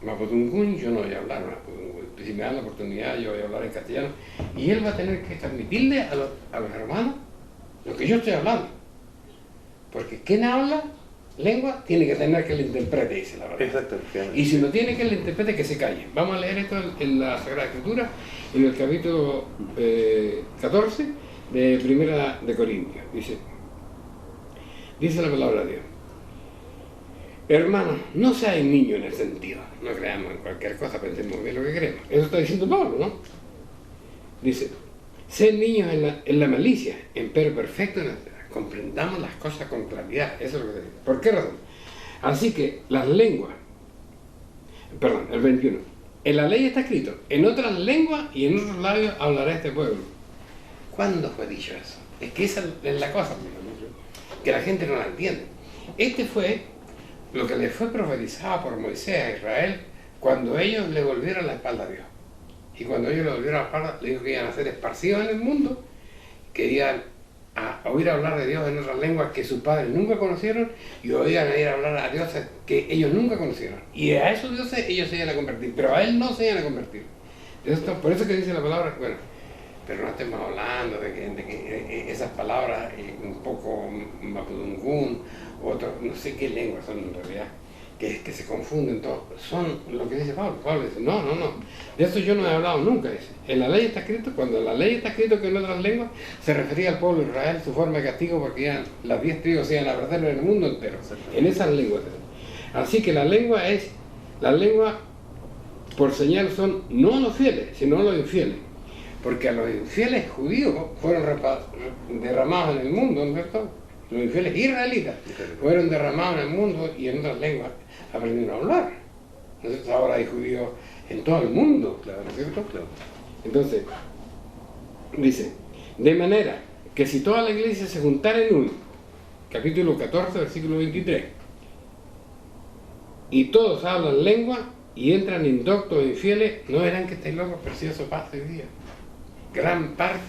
Speaker 3: mapudungún, yo no voy a hablar mapudungún. Si me dan la oportunidad, yo voy a hablar en castellano. Y él va a tener que transmitirle a los hermanos lo que yo estoy hablando. Porque quien habla lengua tiene que tener que le interprete, dice la verdad.
Speaker 2: Exactamente.
Speaker 3: Y si no tiene que le interprete, que se calle. Vamos a leer esto en la Sagrada Escritura, en el capítulo 14 de Primera de Corintios. Dice la palabra de Dios. Hermanos, no seáis niños en el sentido, no creamos en cualquier cosa, pensemos bien lo que queremos. Eso está diciendo Pablo, ¿no? Dice, sed niños en la malicia, empero perfecto en la comprendamos las cosas con claridad. Eso es lo que dice. ¿Por qué razón? Así que las lenguas, perdón, el 21, en la ley está escrito, en otras lenguas y en otros labios hablará este pueblo. ¿Cuándo fue dicho eso? Es que esa es la cosa, que la gente no la entiende. Este fue lo que le fue profetizado por Moisés a Israel cuando ellos le volvieron la espalda a Dios. Y cuando ellos le volvieron la espalda, le dijo que iban a ser esparcidos en el mundo, que iban a oír hablar de Dios en otras lenguas que sus padres nunca conocieron y oían a ir a hablar a dioses que ellos nunca conocieron. Y a esos dioses ellos se iban a convertir, pero a él no se iban a convertir. Por eso que dice la palabra, bueno, pero no estemos hablando de que esas palabras un poco mapudungún, otro, no sé qué lenguas son en realidad, que se confunden todos, son lo que dice Pablo. Pablo dice, no, de eso yo no he hablado nunca, dice. En la ley está escrito, cuando en la ley está escrito que en otras lenguas se refería al pueblo de Israel, su forma de castigo, porque ya las 10 tribus se iban a perderlo en el mundo entero, en esas lenguas. Así que la lengua por señal son no los fieles, sino los infieles. Porque a los infieles judíos fueron derramados en el mundo, ¿no es cierto? Los infieles israelitas fueron derramados en el mundo y en otras lenguas aprendieron a hablar. Entonces ahora hay judíos en todo el mundo,
Speaker 2: Claro,
Speaker 3: ¿no es cierto?
Speaker 2: claro.
Speaker 3: Entonces, dice, de manera que si toda la iglesia se juntara en uno, capítulo 14, versículo 23, y todos hablan lengua y entran indoctos e infieles, no verán que estáis locos, pero si eso pasa hoy día. Gran parte.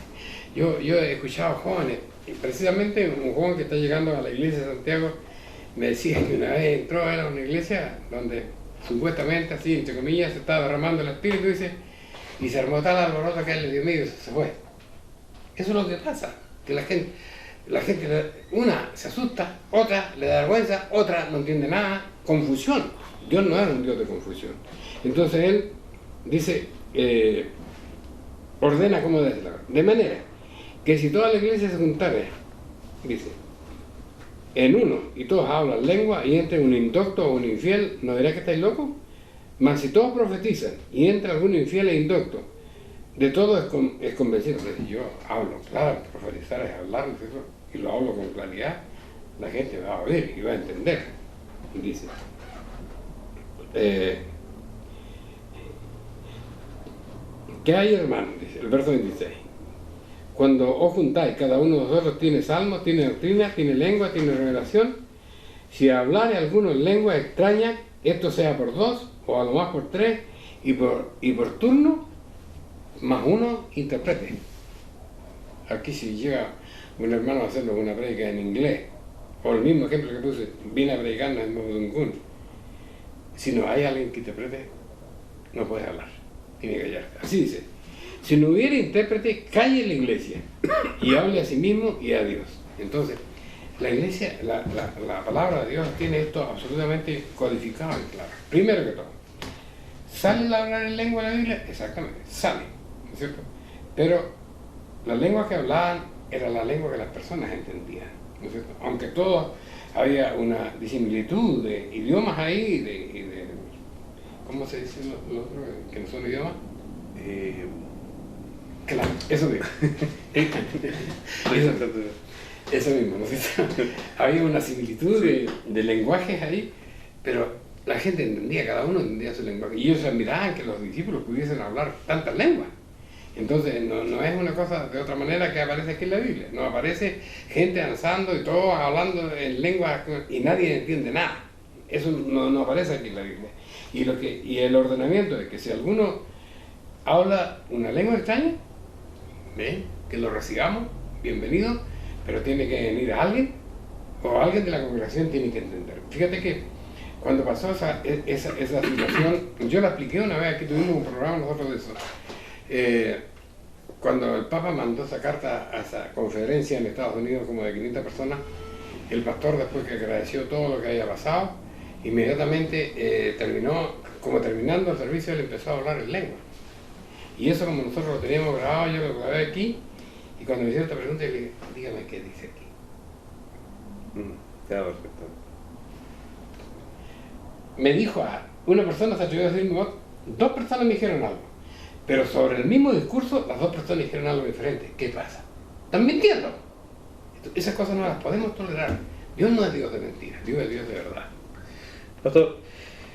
Speaker 3: Yo he escuchado jóvenes, y precisamente un joven que está llegando a la iglesia de Santiago me decía que una vez entró a una iglesia donde supuestamente, así entre comillas, se estaba derramando el espíritu, dice, y se armó tal alboroto que él le dio miedo y se fue. Eso es lo que pasa, que la gente, una se asusta, otra le da vergüenza, otra no entiende nada, confusión. Dios no es un Dios de confusión. Entonces él dice, ordena cómo debe ser la cosa. De manera que si toda la iglesia se juntara, dice, en uno, y todos hablan lengua, y entre un indocto o un infiel, ¿no dirá que estáis locos? Mas si todos profetizan, y entra algún infiel e indocto, de todo es convencido. Yo hablo, claro, profetizar es hablar, ¿no es eso? Y lo hablo con claridad, la gente va a oír y va a entender. Y dice, ¿qué hay, hermano? Dice el verso 26. Cuando os juntáis, cada uno de vosotros tiene salmos, tiene doctrina, tiene lengua, tiene revelación. Si hablare alguno en lengua extraña, esto sea por dos, o a lo más por tres, y por turno, más uno interprete. Aquí si llega un hermano a hacerlo una prédica en inglés, o el mismo ejemplo que puse, vine a predicar en Mabudungun. Si no hay alguien que interprete, no puedes hablar, tiene que callar. Así dice. Si no hubiera intérprete, calle la iglesia y hable a sí mismo y a Dios. Entonces, la iglesia, la palabra de Dios tiene esto absolutamente codificado y claro. Primero que todo, ¿sale a hablar en lengua de la Biblia? Exactamente, sale, ¿no es cierto? Pero la lengua que hablaban era la lengua que las personas entendían, ¿no es cierto? Aunque todo había una disimilitud de idiomas ahí, y de ¿cómo se dice lo otro que no son idiomas? Claro, eso mismo. Eso mismo, ¿no es cierto? Había una similitud de lenguajes ahí, pero la gente entendía, cada uno entendía su lenguaje. Y ellos admiraban que los discípulos pudiesen hablar tantas lenguas. Entonces, no es una cosa de otra manera que aparece aquí en la Biblia. No aparece gente danzando y todos hablando en lenguas y nadie entiende nada. Eso no aparece aquí en la Biblia. Y el ordenamiento de que si alguno habla una lengua extraña, que lo recibamos, bienvenido, pero tiene que venir alguien, o alguien de la congregación tiene que entender. Fíjate que cuando pasó esa situación, yo la expliqué una vez, aquí tuvimos un programa nosotros de eso. Cuando el Papa mandó esa carta a esa conferencia en Estados Unidos como de 500 personas, el pastor, después que agradeció todo lo que había pasado, inmediatamente terminando el servicio, él empezó a hablar en lengua. Y eso, como nosotros lo teníamos grabado, yo lo grabé aquí, y cuando me hicieron esta pregunta, le dije, dígame qué dice aquí.
Speaker 2: Está perfecto.
Speaker 3: Me dijo una persona, se atrevió a decirme, dos personas me dijeron algo, pero sobre el mismo discurso, las dos personas dijeron algo diferente. ¿Qué pasa? ¿Están mintiendo? Esas cosas no las podemos tolerar. Dios no es Dios de mentiras, Dios es Dios de verdad.
Speaker 2: Pastor,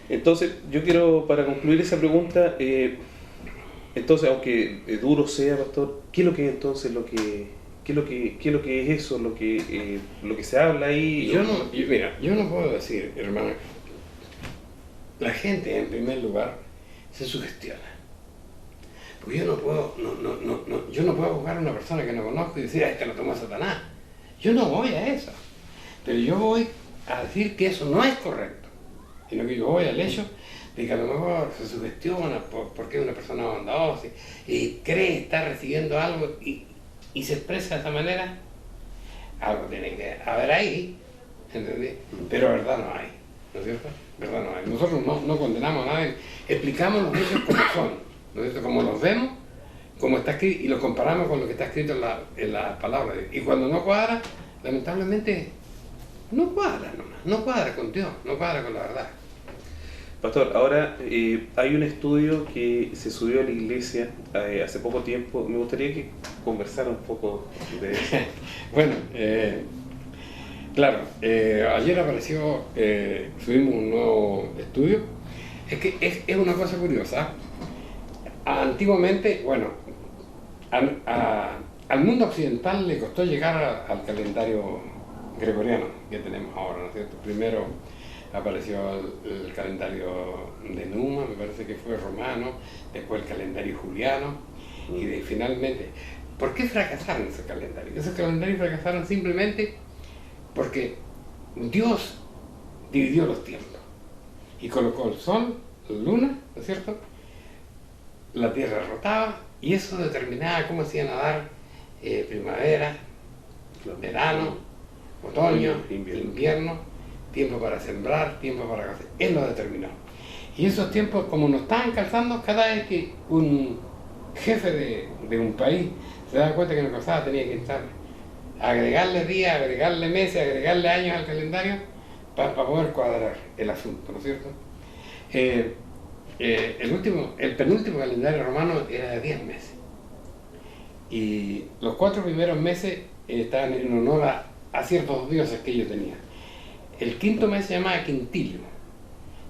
Speaker 2: entonces yo quiero, para concluir esa pregunta, entonces, aunque duro sea, pastor, ¿qué es lo que es entonces qué es lo que es eso, lo que se habla ahí?
Speaker 3: Yo no puedo decir, hermano, la gente en primer lugar se sugestiona. Porque yo no puedo buscar a una persona que no conozco y decir, este lo tomó Satanás. Yo no voy a eso. Pero yo voy a decir que eso no es correcto, sino que yo voy al hecho de que a lo mejor se sugestiona porque es una persona bondadosa y cree estar recibiendo algo y se expresa de esa manera. Algo tiene que haber ahí, ¿entendí? Pero verdad no hay, ¿no es cierto? Verdad no hay. Nosotros no condenamos a nadie, explicamos los hechos como son, ¿no es cierto? Como los vemos, como está escrito, y lo comparamos con lo que está escrito en la palabra de Dios. Y cuando no cuadra, lamentablemente, no cuadra nomás, no cuadra con Dios, no cuadra con la verdad.
Speaker 2: Pastor, ahora hay un estudio que se subió a la iglesia hace poco tiempo. Me gustaría que conversara un poco de eso.
Speaker 3: Bueno, claro, ayer apareció, subimos un nuevo estudio. Es que es una cosa curiosa. Antiguamente, bueno, al mundo occidental le costó llegar al calendario gregoriano que tenemos ahora, ¿no es cierto? Primero apareció el calendario de Numa, me parece que fue romano, después el calendario juliano, y finalmente, ¿por qué fracasaron esos calendarios? Esos calendarios fracasaron simplemente porque Dios dividió los tiempos y colocó el sol, la luna, ¿no es cierto? La tierra rotaba y eso determinaba cómo se iban a dar primavera, verano, otoño, invierno, tiempo para sembrar, tiempo para cosechar. Él lo determinó. Y esos tiempos, como nos estaban calzando, cada vez que un jefe de un país se daba cuenta que una cosa tenía que estar agregarle días, agregarle meses, agregarle años al calendario para poder cuadrar el asunto, ¿no es cierto? El penúltimo calendario romano era de 10 meses. Y los 4 primeros meses estaban en honor a ciertos dioses que ellos tenían. El quinto mes se llamaba Quintilio.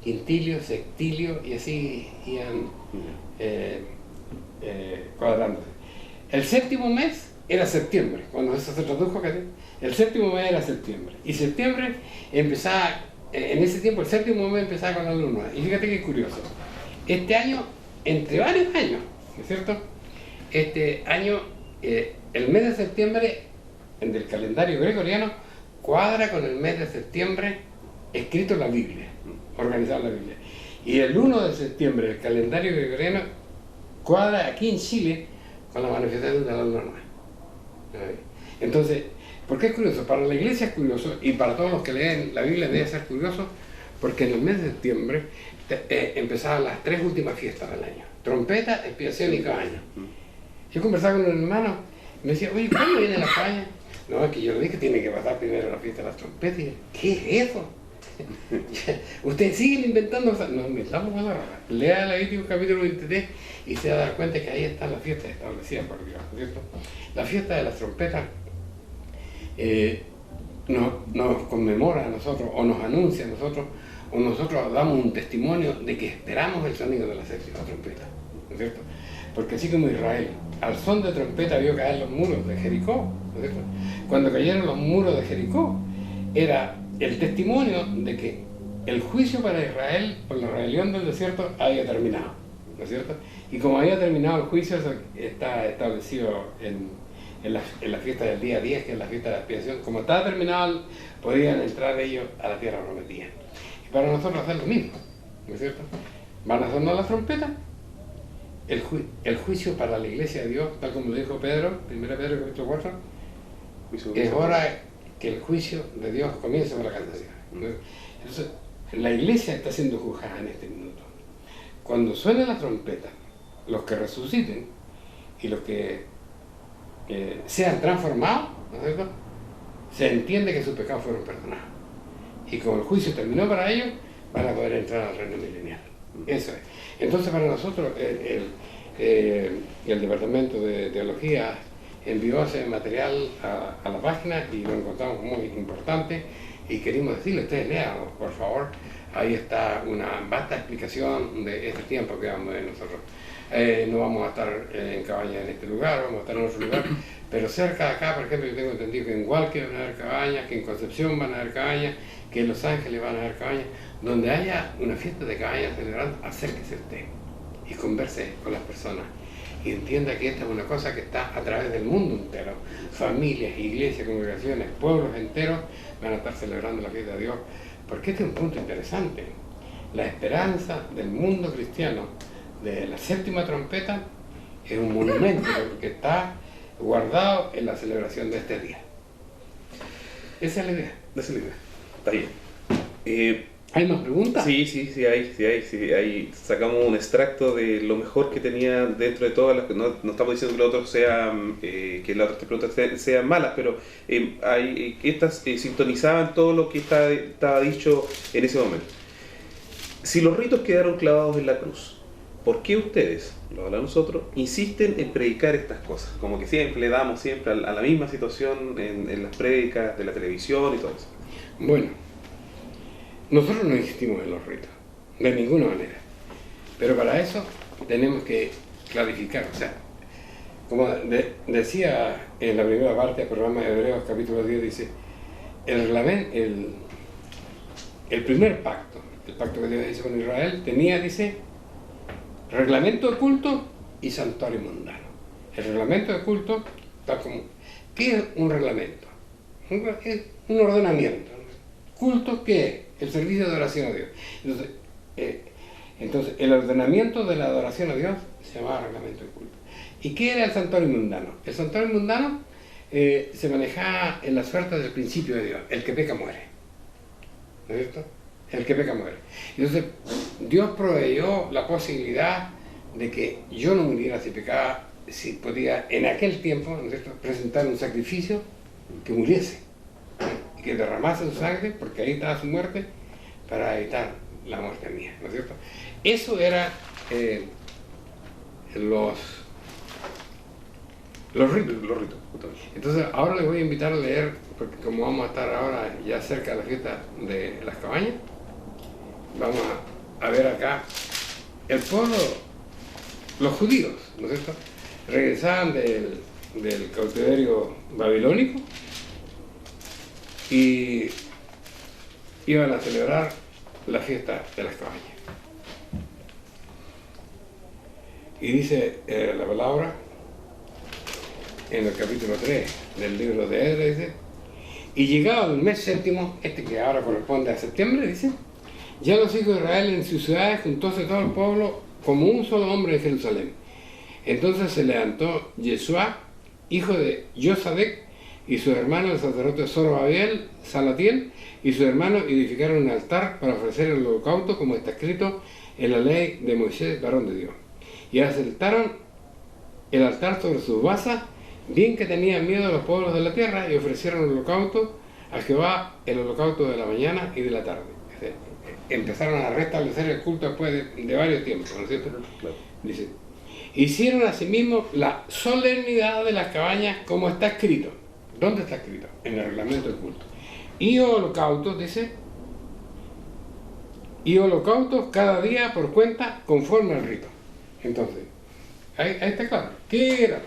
Speaker 3: Quintilio, Sextilio, y así iban cuadrándose. El séptimo mes era septiembre, cuando eso se tradujo, el séptimo mes era septiembre. Y septiembre empezaba, en ese tiempo el séptimo mes empezaba con la luna. Y fíjate qué curioso. Este año, entre varios años, ¿no es cierto? Este año, el mes de septiembre del calendario gregoriano cuadra con el mes de septiembre escrito en la Biblia, organizado en la Biblia. Y el 1 de septiembre el calendario gregoriano cuadra aquí en Chile con la manifestación de la luna nueva. Entonces, ¿por qué es curioso? Para la iglesia es curioso y para todos los que leen la Biblia debe ser curioso porque en el mes de septiembre empezaban las 3 últimas fiestas del año: trompeta, expiación y cabaña. Yo conversaba con un hermano y me decía, oye, ¿cuándo viene la cabaña? No, es que yo le dije que tiene que pasar primero la fiesta de las trompetas. Y, ¿qué es eso? Ustedes siguen inventando, nos inventamos cosas raras. Lea Levítico capítulo 23 y se va a dar cuenta que ahí están las fiestas establecidas por Dios, ¿cierto? La fiesta de las trompetas nos conmemora a nosotros, o nos anuncia a nosotros, o nosotros damos un testimonio de que esperamos el sonido de la séptima trompeta, ¿no es cierto? Porque así como Israel, al son de trompeta vio caer los muros de Jericó, ¿no es cierto? Cuando cayeron los muros de Jericó, era el testimonio de que el juicio para Israel por la rebelión del desierto había terminado, ¿no es cierto? Y como había terminado el juicio, eso está establecido en la fiesta del día 10, que es la fiesta de la expiación. Como estaba terminado, podían entrar ellos a la tierra prometida. Y para nosotros hacer lo mismo, ¿no es cierto? Van a sonar las trompetas. El juicio para la iglesia de Dios, tal como dijo Pedro, 1 Pedro capítulo 4, es hora que el juicio de Dios comience por la cantación. Entonces, la iglesia está siendo juzgada en este minuto. Cuando suene la trompeta, los que resuciten y los que sean transformados, ¿no es cierto?, se entiende que sus pecados fueron perdonados. Y como el juicio terminó para ellos, van a poder entrar al reino milenial. Eso es. Entonces, para nosotros, el Departamento de Teología envió ese material a la página y lo encontramos muy importante y queríamos decirle, ustedes lean, por favor, ahí está una vasta explicación de este tiempo que vamos a ver nosotros. No vamos a estar en cabaña en este lugar, vamos a estar en otro lugar, pero cerca de acá, por ejemplo, yo tengo entendido que en Hualque van a haber cabañas, que en Concepción van a haber cabañas, que en Los Ángeles van a haber cabañas. Donde haya una fiesta de cabañas celebrando, acérquese usted y converse con las personas y entienda que esta es una cosa que está a través del mundo entero. Familias, iglesias, congregaciones, pueblos enteros van a estar celebrando la fiesta de Dios, porque este es un punto interesante. La esperanza del mundo cristiano de la séptima trompeta es un monumento que está guardado en la celebración de este día. Esa es la idea.
Speaker 2: Esa es la idea. Está bien.
Speaker 3: ¿Hay más preguntas?
Speaker 2: Sí, ahí sacamos un extracto de lo mejor que tenía dentro de todas las... No estamos diciendo que los otros sean, que las otras preguntas sean malas, pero estas sintonizaban todo lo que estaba dicho en ese momento. Si los ritos quedaron clavados en la cruz, ¿por qué ustedes, lo hablamos nosotros, insisten en predicar estas cosas? Como que siempre le damos siempre a la misma situación en las prédicas de la televisión y todo eso.
Speaker 3: Bueno, nosotros no insistimos en los ritos, de ninguna manera. Pero para eso tenemos que clarificar. O sea, como decía en la primera parte del programa de Hebreos capítulo 10, dice, el primer pacto, el pacto que Dios hizo con Israel, tenía, dice, reglamento de culto y santuario mundano. El reglamento de culto, tal como, ¿qué es un reglamento? Es un ordenamiento. ¿Culto qué es? El servicio de adoración a Dios. Entonces, el ordenamiento de la adoración a Dios se llamaba reglamento de culto. ¿Y qué era el santuario mundano? El santuario mundano se manejaba en la suerte del principio de Dios. El que peca muere. ¿No es cierto? El que peca muere. Entonces, Dios proveyó la posibilidad de que yo no muriera si pecaba, si podía en aquel tiempo, ¿no es cierto?, presentar un sacrificio que muriese, y que derramase su sangre, porque ahí estaba su muerte, para evitar la muerte mía, ¿no es cierto? Eso era los ritos.
Speaker 2: Los ritos, justamente.
Speaker 3: Entonces, ahora les voy a invitar a leer, porque como vamos a estar ahora ya cerca de la fiesta de las cabañas, vamos a ver acá el pueblo, los judíos, ¿no es cierto?, regresaban del cautiverio babilónico y iban a celebrar la fiesta de las cabañas. Y dice la palabra en el capítulo 3 del libro de Esdras, dice, y llegado el mes séptimo, que ahora corresponde a septiembre, dice, ya los hijos de Israel en sus ciudades juntóse todo el pueblo como un solo hombre en Jerusalén. Entonces se levantó Yeshua, hijo de Josadec, y su hermano el sacerdote Zorobabel, Salatiel, y su hermano edificaron un altar para ofrecer el holocausto, como está escrito en la ley de Moisés, varón de Dios. Y asentaron el altar sobre sus basas, bien que tenían miedo a los pueblos de la tierra, y ofrecieron el holocausto a Jehová, el holocausto de la mañana y de la tarde. Empezaron a restablecer el culto después de varios tiempos, ¿no es cierto?
Speaker 2: Claro.
Speaker 3: Dice, hicieron asimismo la solemnidad de las cabañas como está escrito. ¿Dónde está escrito? En el reglamento del culto. Y holocaustos, dice, y holocaustos cada día por cuenta conforme al rito. Entonces, ahí está claro. ¿Qué era?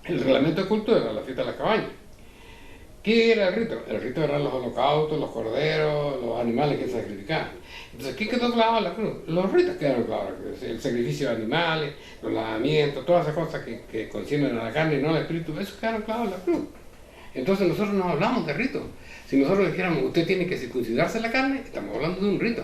Speaker 3: El reglamento de culto era la fiesta de las cabañas. ¿Qué era el rito? El rito eran los holocaustos, los corderos, los animales que se sacrificaban. Entonces, ¿qué quedó clavado en la cruz? Los ritos quedaron clavados. El sacrificio de animales, los lavamientos, todas esas cosas que conciernen a la carne y no al espíritu, eso quedaron clavados en la cruz. Entonces nosotros no hablamos de ritos. Si nosotros dijéramos, usted tiene que circuncidarse la carne, estamos hablando de un rito.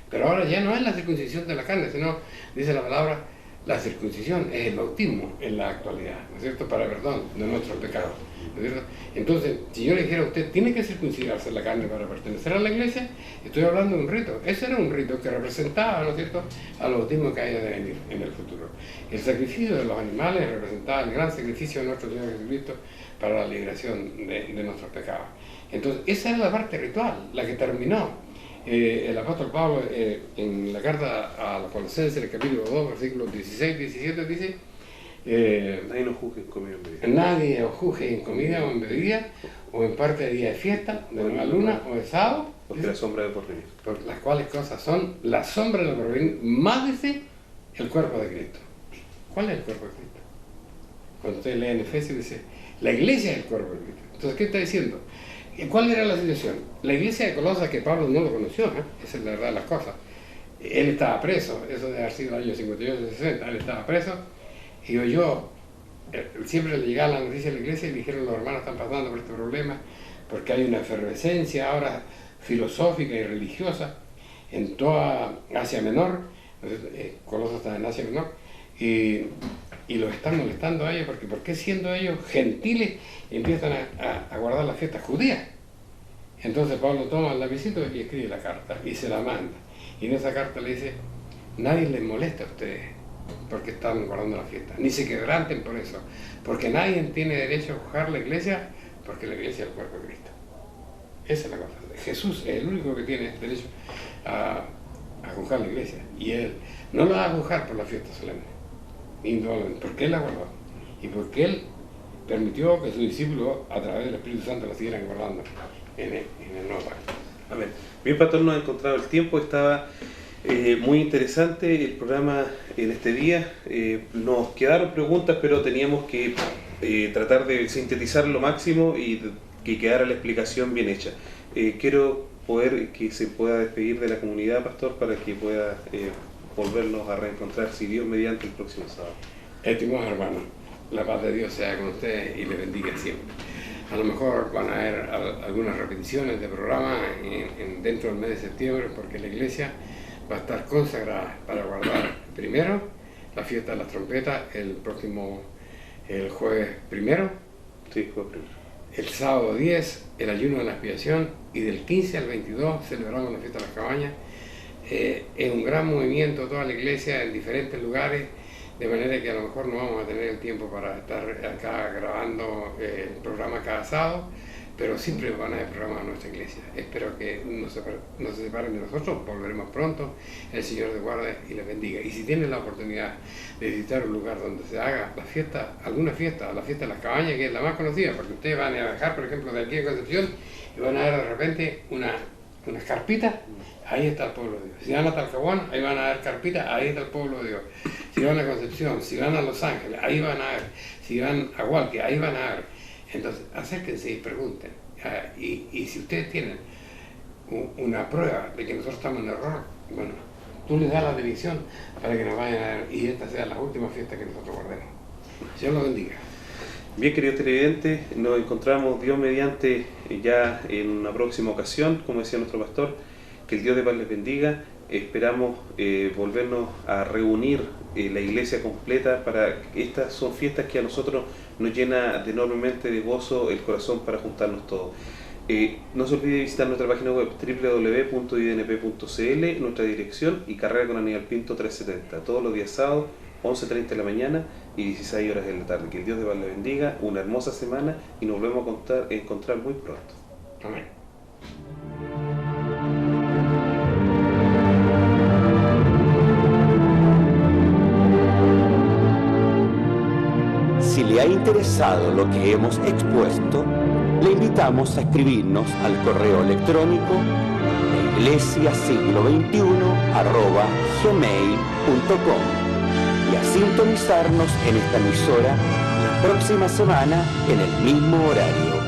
Speaker 3: Pero ahora ya no es la circuncisión de la carne, sino, dice la palabra, la circuncisión es el bautismo en la actualidad, ¿no es cierto?, para perdón de nuestros pecados, ¿no es cierto? Entonces, si yo le dijera a usted, tiene que circuncidarse la carne para pertenecer a la iglesia, estoy hablando de un rito. Ese era un rito que representaba, ¿no es cierto?, al bautismo que haya de venir en el futuro. El sacrificio de los animales representaba el gran sacrificio de nuestro Señor Jesucristo para la liberación de nuestros pecados. Entonces, esa era la parte ritual, la que terminó. El apóstol Pablo en la carta a los Colosenses, en el capítulo 2, versículos 16-17, dice,
Speaker 2: nadie nos juzgue en comida o en bebida.
Speaker 3: nadie os juzgue en comida o en bebida, o en parte de día de fiesta, de nueva luna o de sábado,
Speaker 2: Porque la sombra de porvenir.
Speaker 3: por las cuales cosas son la sombra de lo porvenir, más dice el cuerpo de Cristo. ¿Cuál es el cuerpo de Cristo? Cuando usted lee en Efesios dice, la iglesia es el cuerpo de Cristo. Entonces, ¿qué está diciendo? ¿Cuál era la situación? La iglesia de Colosas, que Pablo no lo conoció, esa es la verdad de las cosas. Él estaba preso, eso debe haber sido el año 58-60, él estaba preso, y oyó, siempre le llegaba la noticia a la iglesia y dijeron, los hermanos están pasando por este problema, porque hay una efervescencia ahora filosófica y religiosa en toda Asia Menor, Colosas está en Asia Menor, y los están molestando a ellos, porque ¿por qué siendo ellos gentiles empiezan a guardar las fiestas judías? Entonces Pablo toma el lapicito y escribe la carta y se la manda. Y en esa carta le dice, nadie les molesta a ustedes porque están guardando la fiesta, ni se quebranten por eso, porque nadie tiene derecho a juzgar la iglesia, porque la iglesia es el cuerpo de Cristo. Esa es la cosa. Jesús es el único que tiene derecho a juzgar la iglesia, y él no la va a juzgar por la fiesta solemne, indudablemente, porque él la guardó y porque él permitió que sus discípulos a través del Espíritu Santo la siguieran guardando en el nuevo pacto.
Speaker 2: Amén. Bien, pastor, nos ha encontrado el tiempo, estaba Muy interesante el programa en este día. Nos quedaron preguntas, pero teníamos que tratar de sintetizar lo máximo y que quedara la explicación bien hecha. Quiero poder que se pueda despedir de la comunidad, pastor, para que pueda volvernos a reencontrar, si Dios mediante, el próximo sábado.
Speaker 3: Estimados hermanos, la paz de Dios sea con ustedes y les bendiga siempre. A lo mejor van a haber algunas repeticiones de programa dentro del mes de septiembre, porque la iglesia va a estar consagrada para guardar primero la fiesta de las trompetas el jueves primero,
Speaker 2: Sí, jueves primero.
Speaker 3: el sábado 10 el ayuno de la expiación, y del 15 al 22 celebramos la fiesta de las cabañas. Es un gran movimiento toda la iglesia en diferentes lugares, de manera que a lo mejor no vamos a tener el tiempo para estar acá grabando el programa cada sábado, pero siempre van a haber programas en nuestra iglesia. Espero que no se separen de nosotros, volveremos pronto, el Señor les guarde y les bendiga. Y si tienen la oportunidad de visitar un lugar donde se haga la fiesta, alguna fiesta, la fiesta de las cabañas, que es la más conocida, porque ustedes van a viajar, por ejemplo, de aquí a Concepción, y van a ver de repente unas carpitas, ahí está el pueblo de Dios. Si van a Talcahuano, ahí van a ver carpitas, ahí está el pueblo de Dios. Si van a Concepción, si van a Los Ángeles, ahí van a ver. Si van a Hualque, ahí van a ver. Entonces, acérquense y pregunten. Y si ustedes tienen una prueba de que nosotros estamos en error, bueno, tú les das la bendición para que nos vayan a ver y esta sea la última fiesta que nosotros guardemos. Dios los bendiga.
Speaker 2: Bien, queridos televidentes, nos encontramos Dios mediante ya en una próxima ocasión, como decía nuestro pastor, que el Dios de paz les bendiga. Esperamos volvernos a reunir la iglesia completa para estas son fiestas que a nosotros nos llena de enormemente de gozo el corazón para juntarnos todos. No se olvide visitar nuestra página web www.idnp.cl, nuestra dirección, y Carrera con Aníbal Pinto 370, todos los días sábados, 11:30 de la mañana y 16 horas de la tarde. Que el Dios de paz les bendiga, una hermosa semana y nos volvemos a encontrar muy pronto.
Speaker 3: Amén.
Speaker 1: Si le ha interesado lo que hemos expuesto, le invitamos a escribirnos al correo electrónico iglesiasiglo21@gmail.com y a sintonizarnos en esta emisora la próxima semana en el mismo horario.